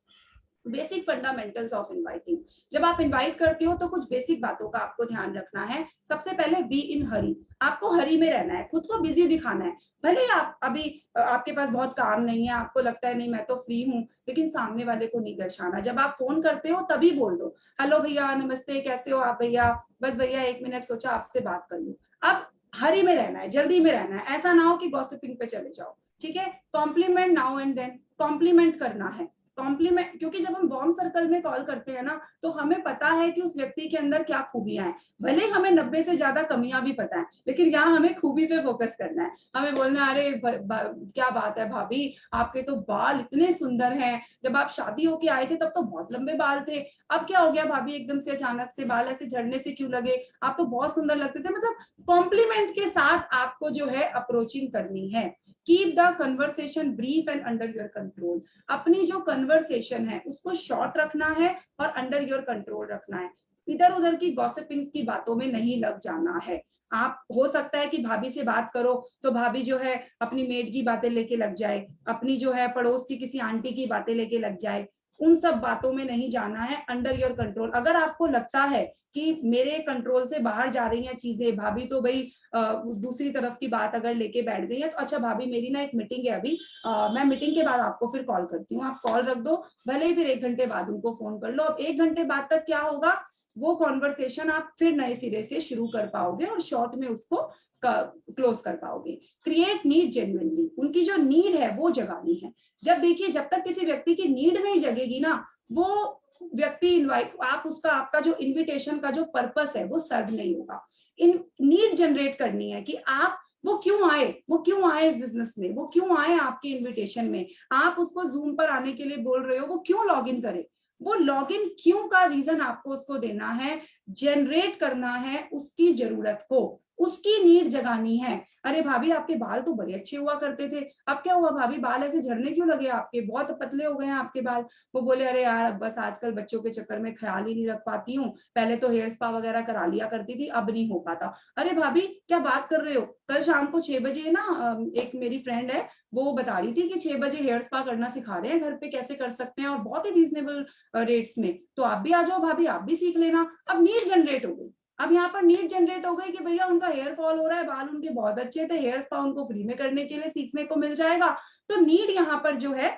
बेसिक फंडामेंटल्स ऑफ इनवाइटिंग, जब आप इनवाइट करते हो तो कुछ बेसिक बातों का आपको ध्यान रखना है। सबसे पहले बी इन हरी, आपको हरी में रहना है, खुद को बिजी दिखाना है। भले आप अभी आपके पास बहुत काम नहीं है, आपको लगता है नहीं मैं तो फ्री हूँ, लेकिन सामने वाले को नहीं दर्शाना। जब आप फोन करते हो तभी बोल दो, हेलो भैया नमस्ते कैसे हो आप भैया, बस भैया 1 मिनट सोचा आपसे बात कर लूं। अब हरी में रहना है, जल्दी में रहना है, ऐसा ना हो कि गॉसिपिंग पे चले जाओ। ठीक है, compliment now and then, compliment करना है, कॉम्प्लीमेंट, क्योंकि जब हम वार्म सर्कल में कॉल करते हैं ना तो हमें पता है कि उस व्यक्ति के अंदर क्या खूबियां हैं, भले हमें 90 से ज्यादा कमियां भी पता है, लेकिन यहाँ हमें खूबी पे फोकस करना है। हमें बोलना अरे क्या बात है भाभी, आपके तो बाल इतने सुंदर हैं, जब आप शादी होके आए थे तब तो बहुत लंबे बाल थे, अब क्या हो गया भाभी एकदम से अचानक से बाल ऐसे झड़ने से क्यों लगे, आप तो बहुत सुंदर लगते थे। मतलब कॉम्प्लीमेंट के साथ आपको जो है अप्रोचिंग करनी है। Keep the conversation brief and under your control, अपनी जो कन्वर्सेशन है उसको शॉर्ट रखना है और अंडर योर कंट्रोल रखना है, इधर उधर की गॉसिपिंग्स की बातों में नहीं लग जाना है। आप हो सकता है कि भाभी से बात करो तो भाभी जो है अपनी मेड की बातें लेके लग जाए, अपनी जो है पड़ोस की किसी आंटी की बातें लेके लग जाए, उन सब बातों में नहीं जाना है, अंडर योर कंट्रोल। अगर आपको लगता है कि मेरे कंट्रोल से बाहर जा रही हैं चीजें, भाभी तो भाई दूसरी तरफ की बात अगर लेके बैठ गई है, तो अच्छा भाभी मेरी ना एक मीटिंग है अभी, मैं मीटिंग के बाद आपको फिर कॉल करती हूँ, आप कॉल रख दो, भले ही फिर 1 घंटे बाद उनको फोन कर लो। अब 1 घंटे बाद तक क्या होगा, वो कॉन्वर्सेशन आप फिर नए सिरे से शुरू कर पाओगे और शॉर्ट में उसको क्लोज कर पाओगे। क्रिएट नीड जेन्युइनली, उनकी जो नीड है वो जगानी है। जब देखिए जब तक किसी व्यक्ति की नीड नहीं जगेगी ना, वो व्यक्ति इनवाइट आप उसका आपका जो इनविटेशन का जो पर्पस है वो सर्व नहीं होगा। इन नीड जनरेट करनी है कि आप वो क्यों आए इस बिजनेस में, वो क्यों आए आपके इनविटेशन में, आप उसको जूम पर आने के लिए बोल रहे हो, वो क्यों लॉग इन करे, वो लॉग इन क्यों का रीजन आपको उसको देना है, जनरेट करना है उसकी जरूरत को। उसकी नीड जगानी है। अरे भाभी आपके बाल तो बड़े अच्छे हुआ करते थे, अब क्या हुआ भाभी, बाल ऐसे झड़ने क्यों लगे आपके, बहुत पतले हो गए हैं आपके बाल। वो बोले अरे यार बस आजकल बच्चों के चक्कर में ख्याल ही नहीं रख पाती हूँ, पहले तो हेयर स्पा वगैरह करा लिया करती थी, अब नहीं हो पाता। अरे भाभी क्या बात कर रहे हो, कल शाम को 6 बजे ना एक मेरी फ्रेंड है वो बता रही थी कि 6 बजे हेयर स्पा करना सिखा रहे हैं घर पे, कैसे कर सकते हैं और बहुत ही रीजनेबल रेट्स में, तो आप भी आ जाओ भाभी, आप भी सीख लेना। अब नीड जनरेट हो गई, अब यहाँ पर नीड जनरेट हो गई कि भैया उनका हेयर फॉल हो रहा है, बाल उनके बहुत अच्छे थे, हेयर स्पा उनको फ्री में करने के लिए सीखने को मिल जाएगा, तो नीड यहाँ पर जो है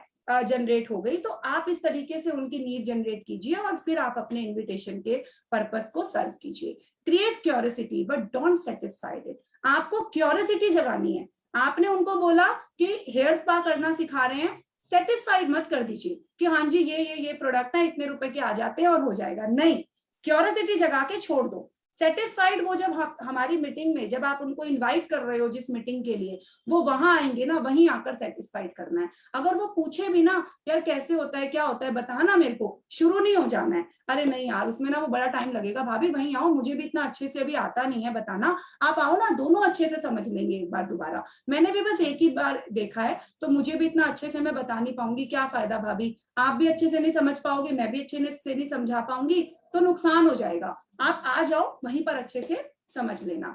जनरेट हो गई। तो आप इस तरीके से उनकी नीड जनरेट कीजिए और फिर आप अपने इन्विटेशन के पर्पस को सर्व कीजिए। Create curiosity but don't satisfied it. आपको क्यूरियोसिटी जगानी है। आपने उनको बोला कि हेयर स्पा करना सिखा रहे हैं, सेटिस्फाइड मत कर दीजिए कि हाँ जी ये प्रोडक्ट है, इतने रुपए के आ जाते हैं और हो जाएगा, नहीं, क्यूरियोसिटी जगा के छोड़ दो। सेटिस्फाइड वो जब हमारी मीटिंग में, जब आप उनको इनवाइट कर रहे हो जिस मीटिंग के लिए, वो वहां आएंगे ना, वहीं आकर सेटिस्फाइड करना है। अगर वो पूछे भी ना यार कैसे होता है क्या होता है बता ना मेरे को, शुरू नहीं हो जाना है, अरे नहीं यार उसमें ना वो बड़ा टाइम लगेगा, भाभी वहीं आओ, मुझे भी इतना अच्छे से अभी आता नहीं है बताना, आप आओ ना, दोनों अच्छे से समझ लेंगे एक बार दोबारा, मैंने भी बस एक ही बार देखा है तो मुझे भी इतना अच्छे से मैं बता नहीं पाऊंगी, क्या फायदा भाभी, आप भी अच्छे से नहीं समझ पाओगे, मैं भी अच्छे से नहीं समझा पाऊंगी, तो नुकसान हो जाएगा, आप आ जाओ वहीं पर अच्छे से समझ लेना।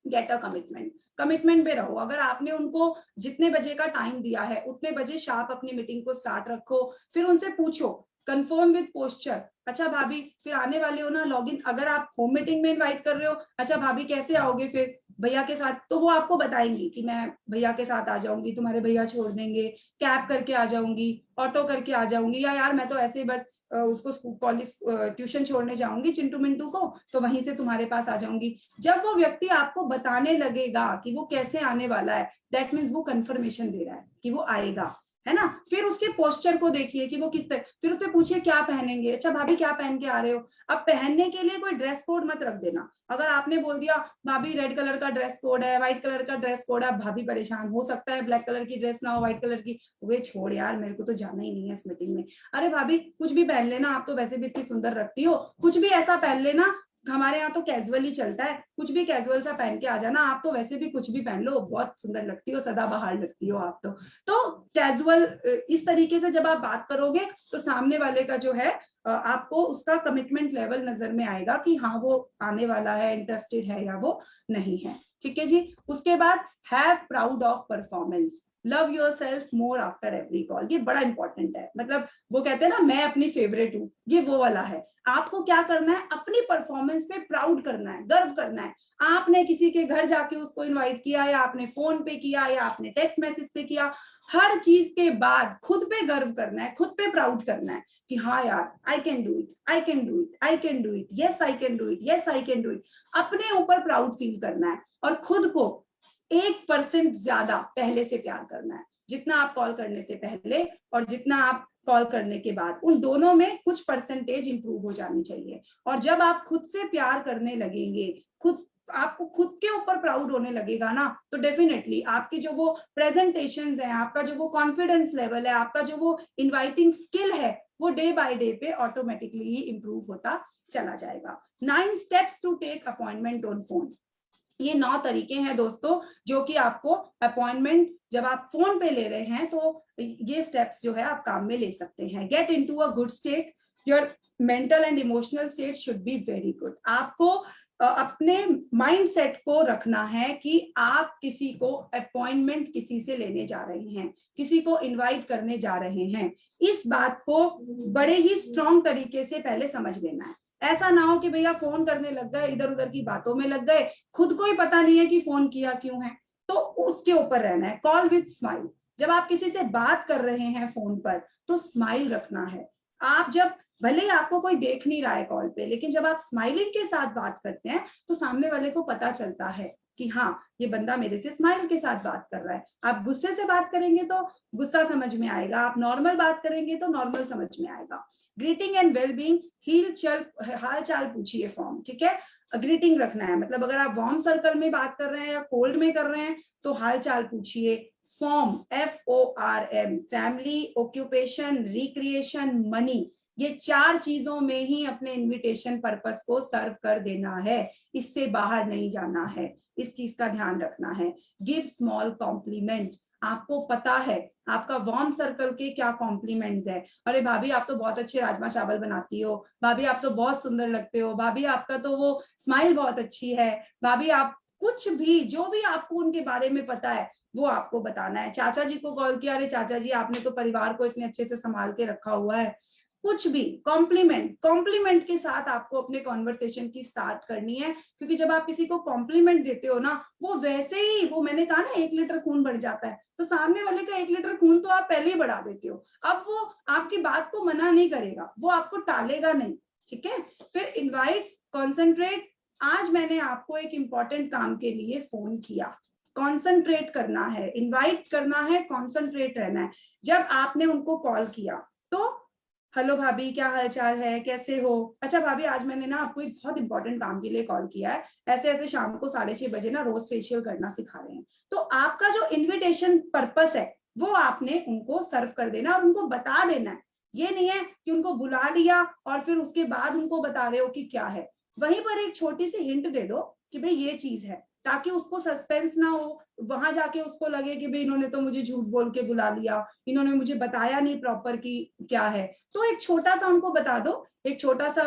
गेट अ कमिटमेंट, कमिटमेंट पे रहो। अगर आपने उनको जितने बजे का टाइम दिया है उतने बजे शार्प अपनी मीटिंग को स्टार्ट रखो, फिर उनसे पूछो, कंफर्म विद पोस्चर, अच्छा भाभी फिर आने वाले हो ना लॉगिन, अगर आप होम मीटिंग में इनवाइट कर रहे हो, अच्छा भाभी कैसे आओगे फिर भैया के साथ, तो वो आपको बताएंगी कि मैं भैया के साथ आ जाऊंगी, तुम्हारे भैया छोड़ देंगे, कैब करके आ जाऊंगी, ऑटो करके आ जाऊंगी, या यार मैं तो ऐसे ही बस उसको कॉलेज ट्यूशन छोड़ने जाऊंगी चिंटू मिंटू को, तो वहीं से तुम्हारे पास आ जाऊंगी। जब वो व्यक्ति आपको बताने लगेगा कि वो कैसे आने वाला है, दैट मीन्स वो कंफर्मेशन दे रहा है कि वो आएगा, है ना। फिर उसके पोस्चर को देखिए कि वो किस तरह, फिर उससे पूछिए क्या पहनेंगे, अच्छा भाभी क्या पहन के आ रहे हो। अब पहनने के लिए कोई ड्रेस कोड मत रख देना। अगर आपने बोल दिया भाभी रेड कलर का ड्रेस कोड है, व्हाइट कलर का ड्रेस कोड है, भाभी परेशान हो सकता है ब्लैक कलर की ड्रेस ना हो, व्हाइट कलर की, वे छोड़ यार मेरे को तो जाना ही नहीं है इस मीटिंग में, अरे भाभी कुछ भी पहन लेना, आप तो वैसे भी इतनी सुंदर रखती हो, कुछ भी ऐसा पहन लेना, हमारे यहाँ तो कैजुअल ही चलता है, कुछ भी कैजुअल सा पहन के आ जाना, आप तो वैसे भी कुछ भी पहन लो, बहुत सुंदर लगती हो, सदाबहार लगती हो आप तो कैजुअल, इस तरीके से जब आप बात करोगे तो सामने वाले का जो है आपको उसका कमिटमेंट लेवल नजर में आएगा कि हाँ वो आने वाला है, इंटरेस्टेड है या वो नहीं है, ठीक है जी। उसके बाद have proud of performance, love your self more after every call, ये बड़ा इंपॉर्टेंट है, मतलब वो कहते हैं ना मैं अपनी फेवरेट हूँ, ये वो वाला है। आपको क्या करना है, अपनी परफॉर्मेंस पे प्राउड करना है, गर्व करना है। आपने किसी के घर जाके उसको इनवाइट किया, या आपने फोन पे किया, या आपने टेक्स्ट मैसेज पे किया, हर चीज के बाद खुद पे गर्व करना है, खुद पे प्राउड करना है कि हाँ यार I can do it, I can do it, I can do it, yes I can do it, yes I can do it. अपने ऊपर प्राउड फील करना है और खुद को 1% ज्यादा पहले से प्यार करना है, जितना आप कॉल करने से पहले और जितना आप कॉल करने के बाद, उन दोनों में कुछ परसेंटेज इंप्रूव हो जानी चाहिए। और जब आप खुद से प्यार करने लगेंगे, खुद आपको खुद के ऊपर प्राउड होने लगेगा ना, तो डेफिनेटली आपकी जो वो प्रेजेंटेशंस है, आपका जो वो कॉन्फिडेंस लेवल है, आपका जो वो इनवाइटिंग स्किल है, वो डे बाय डे पे ऑटोमेटिकली ही इंप्रूव होता चला जाएगा। 9 steps to take appointment on phone, ये 9 तरीके हैं दोस्तों जो कि आपको अपॉइंटमेंट जब आप फोन पे ले रहे हैं तो ये स्टेप्स जो है आप काम में ले सकते हैं। Get into a good state, your mental and emotional state should be very good. आपको अपने माइंड सेट को रखना है कि आप किसी को अपॉइंटमेंट किसी से लेने जा रहे हैं, किसी को इनवाइट करने जा रहे हैं, इस बात को बड़े ही स्ट्रॉन्ग तरीके से पहले समझ लेना है। ऐसा ना हो कि भैया फोन करने लग गए, इधर उधर की बातों में लग गए, खुद को ही पता नहीं है कि फोन किया क्यों है, तो उसके ऊपर रहना है। कॉल विद स्माइल, जब आप किसी से बात कर रहे हैं फोन पर तो स्माइल रखना है। आप जब भले ही आपको कोई देख नहीं रहा है कॉल पे, लेकिन जब आप स्माइलिंग के साथ बात करते हैं तो सामने वाले को पता चलता है कि हाँ ये बंदा मेरे से स्माइल के साथ बात कर रहा है। आप गुस्से से बात करेंगे तो गुस्सा समझ में आएगा, आप नॉर्मल बात करेंगे तो नॉर्मल समझ में आएगा। ग्रीटिंग एंड वेलबींग, हाल चाल पूछिए फॉर्म, ठीक है। ग्रीटिंग रखना है, मतलब अगर आप वार्म सर्कल में बात कर रहे हैं या कोल्ड में कर रहे हैं तो हाल चाल पूछिए। Form, FORM, family, occupation, recreation, money, ये 4 चीजों में ही अपने इनविटेशन पर्पस को सर्व कर देना है, इससे बाहर नहीं जाना है, इस चीज का ध्यान रखना है। गिव स्मॉल कॉम्प्लीमेंट, आपको पता है आपका वार्म सर्कल के क्या कॉम्प्लीमेंट्स है। अरे भाभी आप तो बहुत अच्छे राजमा चावल बनाती हो, भाभी आप तो बहुत सुंदर लगते हो, भाभी आपका तो वो स्माइल बहुत अच्छी है, भाभी आप कुछ भी जो भी आपको उनके बारे में पता है वो आपको बताना है। चाचा जी को कॉल किया, अरे चाचा जी आपने तो परिवार को इतने अच्छे से संभाल के रखा हुआ है, कुछ भी कॉम्प्लीमेंट के साथ आपको अपने कॉन्वर्सेशन की स्टार्ट करनी है। क्योंकि जब आप किसी को कॉम्प्लीमेंट देते हो ना, वो वैसे ही, वो मैंने कहा ना 1 लीटर खून बढ़ जाता है, तो सामने वाले का 1 लीटर खून तो आप पहले ही बढ़ा देते हो। अब वो आपकी बात को मना नहीं करेगा, वो आपको टालेगा नहीं, ठीक है। फिर इनवाइट, कॉन्सेंट्रेट। आज मैंने आपको एक इंपॉर्टेंट काम के लिए फोन किया, कॉन्सेंट्रेट करना है, इनवाइट करना है, कॉन्सेंट्रेट रहना है। जब आपने उनको कॉल किया तो हेलो भाभी क्या हालचाल है, कैसे हो, अच्छा भाभी आज मैंने ना आपको एक बहुत इंपॉर्टेंट काम के लिए कॉल किया है, ऐसे ऐसे शाम को 6:30 बजे ना रोज फेशियल करना सिखा रहे हैं। तो आपका जो इनविटेशन पर्पस है वो आपने उनको सर्व कर देना और उनको बता देना है। ये नहीं है कि उनको बुला लिया और फिर उसके बाद उनको बता रहे हो कि क्या है। वहीं पर एक छोटी सी हिंट दे दो कि भाई ये चीज है, ताकि उसको सस्पेंस ना हो, वहां जाके उसको लगे कि भाई इन्होंने तो मुझे झूठ बोल के बुला लिया, इन्होंने मुझे बताया नहीं प्रॉपर कि क्या है। तो एक छोटा सा उनको बता दो, एक छोटा सा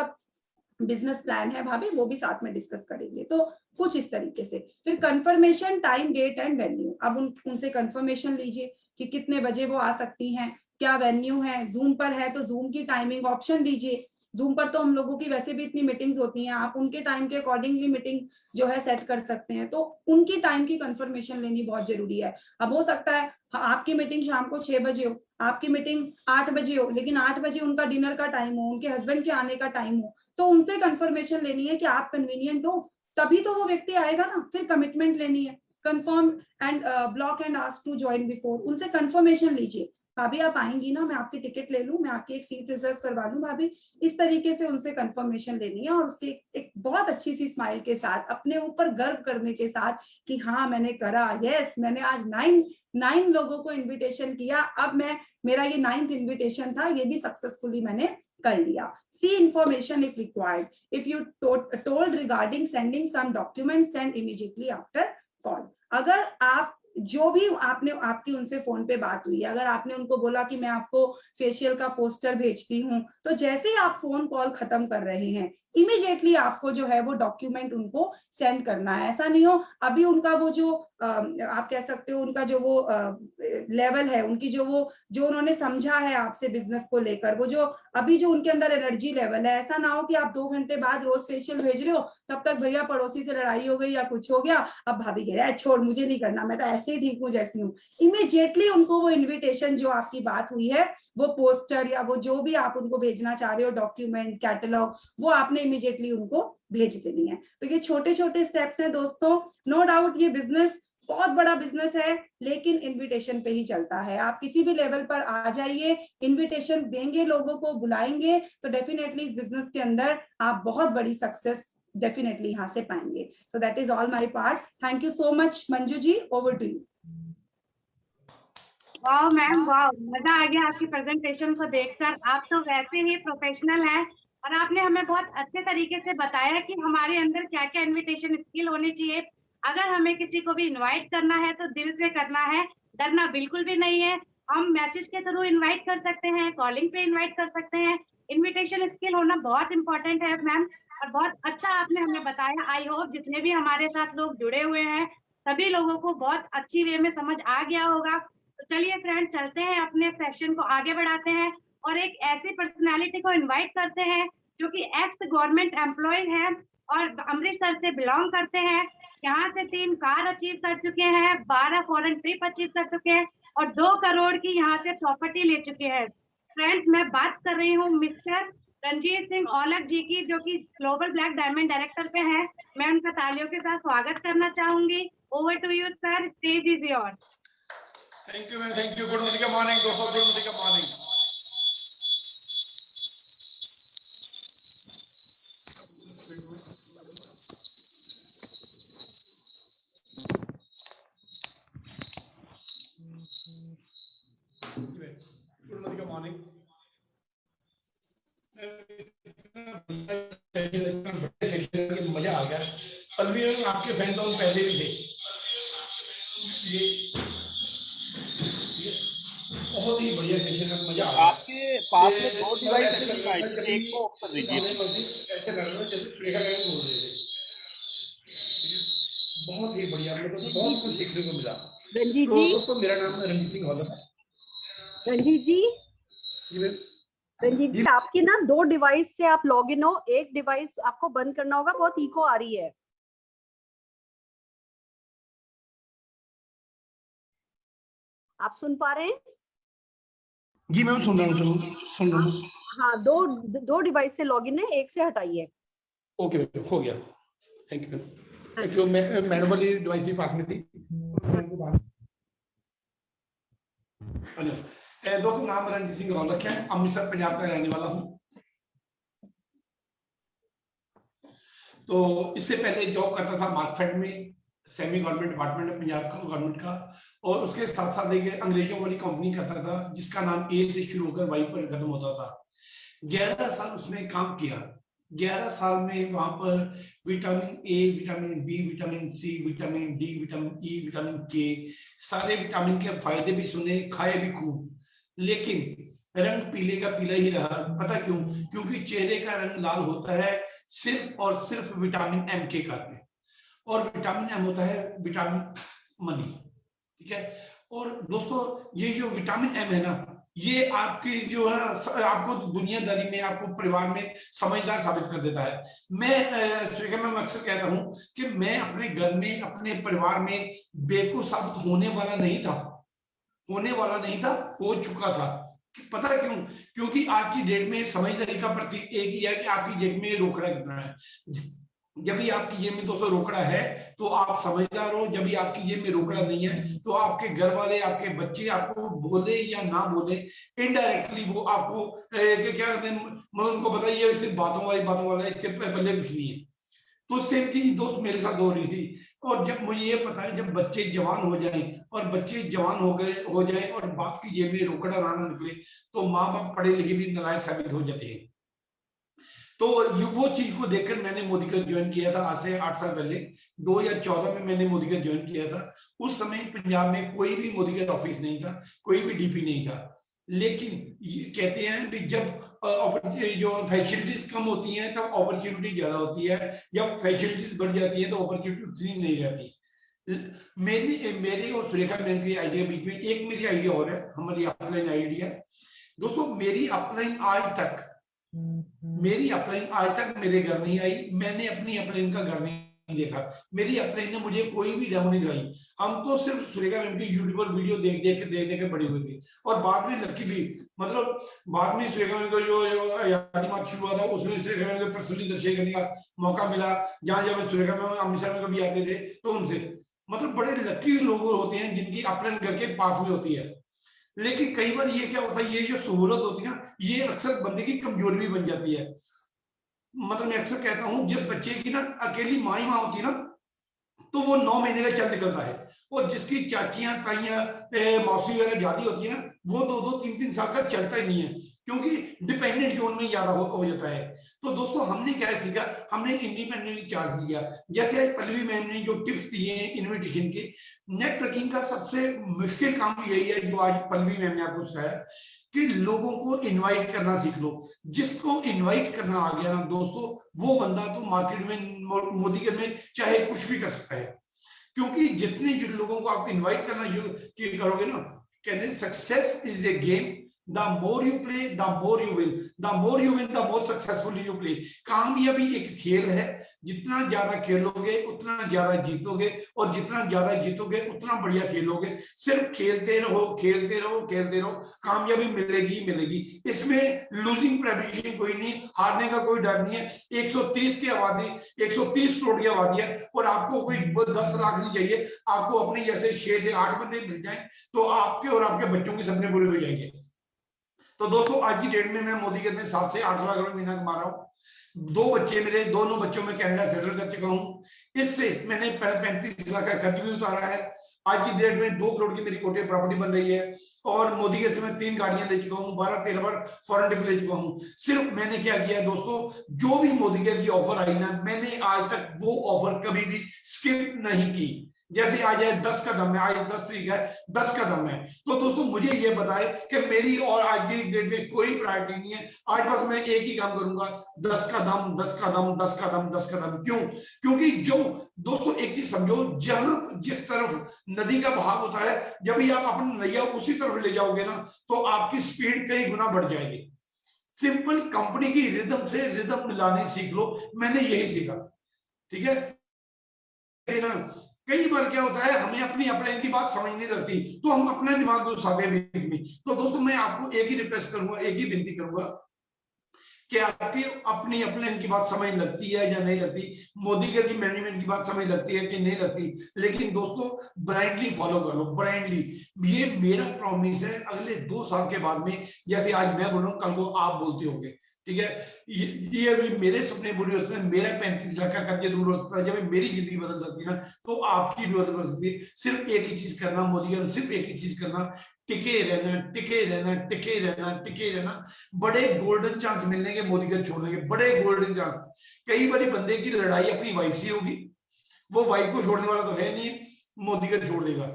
बिजनेस प्लान है भाभी, वो भी साथ में डिस्कस करेंगे। तो कुछ इस तरीके से। फिर confirmation, time date and venue. अब उनसे कंफर्मेशन लीजिए कि कितने बजे वो आ सकती हैं, क्या वेन्यू है, जूम पर है तो जूम की टाइमिंग ऑप्शन दीजिए। जूम पर तो हम लोगों की वैसे भी इतनी मीटिंग्स होती हैं, आप उनके टाइम के अकॉर्डिंगली मीटिंग जो है सेट कर सकते हैं। तो उनकी टाइम की कंफर्मेशन लेनी बहुत जरूरी है। अब हो सकता है आपकी मीटिंग शाम को 6 बजे हो, आपकी मीटिंग 8 बजे हो, लेकिन 8 बजे उनका डिनर का टाइम हो, उनके हस्बैंड के आने का टाइम हो, तो उनसे कंफर्मेशन लेनी है कि आप कन्वीनियंट हो, तभी तो वो व्यक्ति आएगा ना। फिर कमिटमेंट लेनी है, confirm and block and ask to join before, उनसे कंफर्मेशन लीजिए। भाभी आप आएंगी ना, मैं आपकी टिकट ले लूं, मैं आपकी एक सीट रिजर्व करवा लूं भाभी। इस तरीके से उनसे कंफर्मेशन लेनी है और उसके एक बहुत अच्छी सी स्माइल के साथ, अपने ऊपर गर्व करने के साथ कि हाँ मैंने करा, यस मैंने आज 9 लोगों को इन्विटेशन किया, अब मैं, मेरा ये 9th इन्विटेशन था, ये भी सक्सेसफुली मैंने कर लिया। See information if required. If you told regarding sending some documents, send immediately after call. अगर आप जो भी आपने, आपकी उनसे फोन पे बात हुई, अगर आपने उनको बोला कि मैं आपको फेशियल का पोस्टर भेजती हूँ, तो जैसे ही आप फोन कॉल खत्म कर रहे हैं इमीडिएटली आपको जो है वो डॉक्यूमेंट उनको सेंड करना है। ऐसा नहीं हो अभी उनका वो जो आप कह सकते हो उनका जो वो लेवल है, उनकी जो उन्होंने समझा है आपसे बिजनेस को लेकर, वो जो अभी जो उनके अंदर एनर्जी लेवल है, ऐसा ना हो कि आप 2 घंटे बाद रोज फेशियल भेज रहे हो, तब तक भैया पड़ोसी से लड़ाई हो गई या कुछ हो गया, अब भाभी कह रहा है छोड़ मुझे नहीं करना, मैं तो ऐसे ही ठीक हूँ जैसी हूँ। इमीडिएटली उनको वो इन्विटेशन जो आपकी बात हुई है, वो पोस्टर या वो जो भी आप उनको भेजना चाह रहे हो, डॉक्यूमेंट, कैटलॉग, वो आपने इमीडिएटली उनको भेज देनी है। तो ये छोटे छोटे स्टेप्स हैं दोस्तों। नो डाउट ये बिजनेस बहुत बड़ा बिजनेस है, लेकिन इनविटेशन पे ही चलता है। आप किसी भी लेवल पर आ जाइए, इनविटेशन देंगे, लोगों को बुलाएंगे, तो डेफिनेटली इस बिजनेस के अंदर आप बहुत बड़ी सक्सेस डेफिनेटली यहाँ से पाएंगे। So that is all my part. Thank you so much Manju ji, over to you. वाह मैम, वाह, मजा आ गया आपकी प्रेजेंटेशन को देखकर। आप तो वैसे ही प्रोफेशनल हैं और आपने हमें बहुत अच्छे तरीके से बताया कि हमारे अंदर क्या क्या इनविटेशन स्किल होनी चाहिए। अगर हमें किसी को भी इनवाइट करना है तो दिल से करना है, डरना बिल्कुल भी नहीं है। हम मैसेज के थ्रू इनवाइट कर सकते हैं, कॉलिंग पे इनवाइट कर सकते हैं। इनविटेशन स्किल होना बहुत इंपॉर्टेंट है मैम, और बहुत अच्छा आपने हमें बताया। आई होप जितने भी हमारे साथ लोग जुड़े हुए हैं सभी लोगों को बहुत अच्छी वे में समझ आ गया होगा। तो चलिए फ्रेंड, चलते हैं, अपने सेशन को आगे बढ़ाते हैं और एक ऐसी पर्सनालिटी को इनवाइट करते हैं जो कि एक्स गवर्नमेंट एम्प्लॉय है और अमृतसर से बिलोंग करते हैं। यहाँ से 3 कार अचीव कर चुके हैं, 12 फॉरेन ट्रिप अचीव कर चुके हैं और 2 करोड़ की यहाँ से प्रॉपर्टी ले चुके हैं। फ्रेंड्स, मैं बात कर रही हूँ मिस्टर रंजीत सिंह औलख जी की, जो कि ग्लोबल ब्लैक डायमंड डायरेक्टर पे हैं। मैं उनका तालियों के साथ स्वागत करना चाहूंगी। Over to you sir, stage is yours. Thank you, man. Thank you. Good Mudika morning. Dosto, good Mudika morning. Good Mudika morning. Session, इतना बड़े सेशन के मजा आ गया। पल्लवी मैम आपके फैन तो हम पहले भी थे। ये बहुत ही बढ़िया सेशन है, मजा आ गया। आपके पास में 2 डिवाइस से माइक, एक को ऑफ कर दीजिए। ऐसे लग रहा है जैसे सुरेखा मैम बोल रहे थे। बहुत ही बढ़िया, मतलब बहुत कुछ सीखने को मिला। रंजीत तो जी, दोस्तों मेरा नाम रणजीत सिंह हॉलर है। रंजीत जी, जी मैम। रंजीत जी, आपके ना 2 डिवाइस से आप लॉगिन हो, एक डिवाइस आपको बंद करना होगा, बहुत इको आ रही है। आप सुन पा रहे हैं? जी मैम सुन रहा हूँ। हाँ, दो डिवाइस से लॉगिन है, एक से हटाइए। ओके मैम, हो गया। Thank you ma'am. Actually madam वाली डिवाइस भी पास में थी। दोस्तों नाम रणजीत सिंह रौलक है, अमृतसर पंजाब का रहने वाला हूँ। तो इससे पहले जॉब करता था मार्कफेड में, सेमी गवर्नमेंट डिपार्टमेंट है पंजाब का गवर्नमेंट का, और उसके साथ साथ एक अंग्रेजों वाली कंपनी करता था जिसका नाम ए से शुरू होकर वाई पर खत्म होता था। 11 साल उसने काम किया। 11 साल में वहां पर vitamin A, vitamin B, vitamin C, vitamin D, vitamin E, vitamin K, सारे विटामिन के फायदे भी सुने, खाए भी खूब, लेकिन रंग पीले का पीला ही रहा। पता क्यों? क्योंकि चेहरे का रंग लाल होता है सिर्फ और सिर्फ विटामिन एम के कारण, और विटामिन एम होता है विटामिन मनी। ठीक है। और दोस्तों ये जो विटामिन एम है ना, ये आपकी जो है आपको दुनियादारी में, आपको परिवार में समझदार साबित कर देता है। मैं अक्सर कहता हूं कि मैं अपने घर में, अपने परिवार में बेवकूफ साबित होने वाला नहीं था, हो चुका था। पता क्यों? क्योंकि आज की डेट में समझदारी का प्रतीक एक ही है कि आपकी जेब में रोकड़ा कितना है। जब भी आपकी जेब में 200 रोकड़ा है तो आप समझदार हो, जब भी आपकी जेब में रोकड़ा नहीं है तो आपके घर वाले, आपके बच्चे आपको बोले या ना बोले, इनडायरेक्टली वो आपको क्या कहते हैं, मतलब उनको पता ही है सिर्फ बातों वाला, इसके पहले कुछ नहीं है। तो सेम चीज दोस्त मेरे साथ हो रही थी। और जब मुझे ये पता है जब बच्चे जवान हो जाएं, और बच्चे जवान हो जाएं और बाप की जेब में रोकड़ा ना निकले, तो माँ बाप पढ़े लिखे भी नालायक साबित हो जाते हैं। तो वो चीज को देखकर मैंने मोदी का ज्वाइन किया था आज से 8 साल पहले। 2014 में मैंने मोदी का ज्वाइन किया था। उस समय पंजाब में कोई भी मोदी का ऑफिस नहीं था, कोई भी डीपी नहीं था। लेकिन ये कहते हैं कि जब जो फैसिलिटीज कम होती हैं तब अपॉर्चुनिटी ज्यादा होती है, जब फैसिलिटीज बढ़ जाती है तो अपॉर्चुनिटी उतनी नहीं रहती। मेरी और सुरेखा मैम की आइडिया बीच में एक मेरी आइडिया और है, हमारी अपलाइन आइडिया। दोस्तों मेरी अपलाइन आज तक मेरे घर नहीं आई। मैंने अपनी अपलाइन का घर नहीं देखा। मेरी अपलाइन ने मुझे कोई भी डेमो नहीं दिलाई। हम तो सिर्फ सुरेखा मैम की यूट्यूब पर वीडियो देख के बड़े हुए थे। और बाद में लकीली मतलब बाद में सुरेखा मैम का जो आजादी मार्च शुरू हुआ था, उसमें सुरेखा मैम को पर्सनली दर्शन करने का मौका मिला। जहां जब सुरेखा मैम अमृतसर में कभी आते थे तो उनसे मतलब बड़े लकी लोग होते हैं जिनकी अपलाइन घर के पास में होती है। लेकिन कई बार ये क्या होता है, ये जो सहूलत होती है ना, ये अक्सर बंदे की कमजोरी भी बन जाती है। मतलब मैं अक्सर कहता हूं जिस बच्चे की ना अकेली माँ ही माँ होती है ना, तो वो 9 महीने का चल निकलता है। और जिसकी चाचियां, ताइयां, मौसी वगैरह ज्यादा होती है ना, वो 2-2, 3-3 साल का चलता ही नहीं है, क्योंकि डिपेंडेंट जोन में ज्यादा हो जाता है। तो दोस्तों हमने क्या सीखा, हमने इंडिपेंडेंटली चार्ज लिया। जैसे पल्लवी मैम ने जो टिप्स दिए हैं इन्विटेशन के, नेटवर्किंग का सबसे मुश्किल काम यही है जो आज पल्लवी मैम ने आपको सिखाया कि लोगों को इनवाइट करना सीख लो। जिसको इनवाइट करना आ गया ना दोस्तों, वो बंदा तो मार्केट में, मोदी के में चाहे कुछ भी कर सकता है। क्योंकि जितने जिन लोगों को आप इनवाइट करना करोगे ना, कहते हैं success is a game, the more you play the more you win, the more you win the more successfully you play। कामयाबी एक खेल है, जितना ज्यादा खेलोगे उतना ज्यादा जीतोगे, और जितना ज्यादा जीतोगे उतना बढ़िया खेलोगे। सिर्फ खेलते रहो, कामयाबी मिलेगी। इसमें लूजिंग प्रेडिक्शन कोई नहीं, हारने का कोई डर नहीं है। 130 करोड़ की आबादी है, और आपको कोई 10 लाख नहीं चाहिए। आपको अपने जैसे 6 से 8 बंदे मिल जाएं तो आपके और आपके बच्चों के सपने पूरे हो जाएंगे। तो दोस्तों आज की डेट में मैं मोदी के में 7 से 8 लाख रुपए महीना कमा रहा हूँ। 2 बच्चे मेरे, दोनों बच्चों में कनाडा सेटल कर चुका हूँ। इससे मैंने 35 लाख का खर्च भी उतारा है। आज की डेट में 2 करोड़ की मेरी कोठी प्रॉपर्टी बन रही है और मोदी के से मैं 3 गाड़ियां ले चुका हूँ, 12-13 बार फॉरेन ट्रिप ले चुका हूँ। सिर्फ मैंने क्या किया है दोस्तों, जो भी मोदी के की ऑफर आई ना, मैंने आज तक वो ऑफर कभी भी स्किप नहीं की। जैसे आज है 10 कदम है, आज 10 तारीख है, 10 कदम है। तो दोस्तों मुझे ये बताए कि मेरी और आज की डेट में कोई प्रायोरिटी नहीं है। आज बस मैं एक ही काम करूंगा, 10 कदम 10 कदम 10 कदम 10 कदम। क्यों? क्योंकि जो दोस्तों एक चीज समझो, जहां जिस तरफ नदी का बहाव होता है, जब भी आप अपनी नैया उसी तरफ ले जाओगे ना, तो आपकी स्पीड कई गुना बढ़ जाएगी। सिंपल कंपनी की रिदम से रिदम मिलाने सीख लो, मैंने यही सीखा। ठीक है ना? कई बार क्या होता है, हमें अपनी अपलाइन की बात समझ नहीं लगती, तो हम अपना दिमाग घुसाते हैं बीच में। तो दोस्तों मैं आपको एक ही रिक्वेस्ट करूंगा, एक ही विनती करूंगा कि आपकी अपनी अपलाइन की बात समझ लगती है या नहीं लगती, मोदी की मैनेजमेंट की बात समझ लगती है कि नहीं लगती, लेकिन दोस्तों ब्लाइंडली फॉलो करो, ब्लाइंडली। ये मेरा प्रॉमिस है, अगले 2 साल के बाद में, जैसे आज मैं बोल रहा हूँ, कल को आप बोलते होंगे। ठीक है? ये मेरे सपने पूरे होते हैं, मेरा 35 लाख का कर्ज दूर हो सकता है, जब मेरी जिंदगी बदल सकती है ना, तो आपकी भी बदल सकती है। सिर्फ एक ही चीज करना मोदी का, सिर्फ एक ही चीज करना, टिके रहना, टिके रहना, टिके रहना, टिके रहना। बड़े गोल्डन चांस मिलने के मोदी का छोड़ने के, बड़े गोल्डन चांस। कई बार बंदे की लड़ाई अपनी वाइफ से होगी, वो वाइफ को छोड़ने वाला तो है नहीं, मोदी का छोड़ देगा।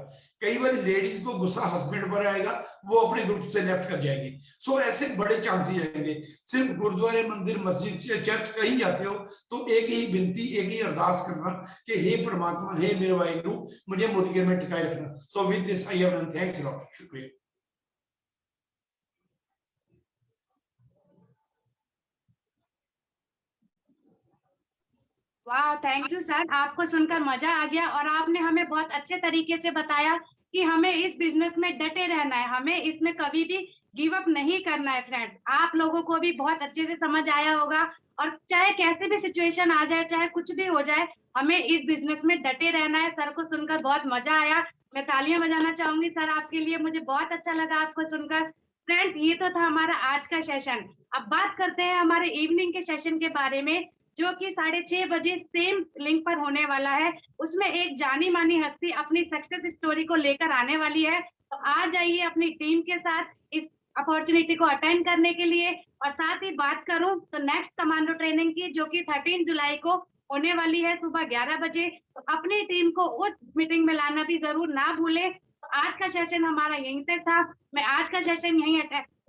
कई बार लेडीज को गुस्सा हस्बैंड पर आएगा, वो अपने ग्रुप से लेफ्ट कर जाएगी। सो ऐसे बड़े चांसेस आएंगे। सिर्फ गुरुद्वारे, मंदिर, मस्जिद, चर्च कहीं जाते हो तो एक ही विनती, एक ही अरदास करना कि हे परमात्मा, हे मेरे वाहिगुरु, मुझे मोदी के में टिकाए रखना। So with this I have done, thanks a lot, शुक्रिया। वाह, थैंक यू सर, आपको सुनकर मजा आ गया और आपने हमें बहुत अच्छे तरीके से बताया कि हमें इस बिजनेस में डटे रहना है, हमें इसमें कभी भी गिव अप नहीं करना है। फ्रेंड्स, आप लोगों को भी बहुत अच्छे से समझ आया होगा, और चाहे कैसे भी सिचुएशन आ जाए, चाहे कुछ भी हो जाए, हमें इस बिजनेस में डटे रहना है। सर को सुनकर बहुत मजा आया, मैं तालियां बजाना चाहूंगी सर आपके लिए, मुझे बहुत अच्छा लगा आपको सुनकर। फ्रेंड्स, ये तो था हमारा आज का सेशन। अब बात करते हैं हमारे इवनिंग के सेशन के बारे में, जो कि 6:30 बजे सेम लिंक पर होने वाला है। उसमें एक जानी मानी हस्ती अपनी सक्सेस स्टोरी को लेकर आने वाली है, तो आ जाइए अपनी टीम के साथ इस अपॉर्चुनिटी को अटेंड करने के लिए। और साथ ही बात करूं तो नेक्स्ट कमांडो ट्रेनिंग की, जो कि 13 जुलाई को होने वाली है सुबह 11 बजे, तो अपनी टीम को उस मीटिंग में लाना भी जरूर ना भूले। तो आज का सेशन हमारा यहीं तक था, मैं आज का सेशन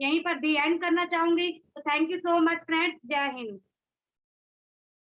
यहीं पर दी एंड करना चाहूंगी। तो thank you so much friends, जय हिंद।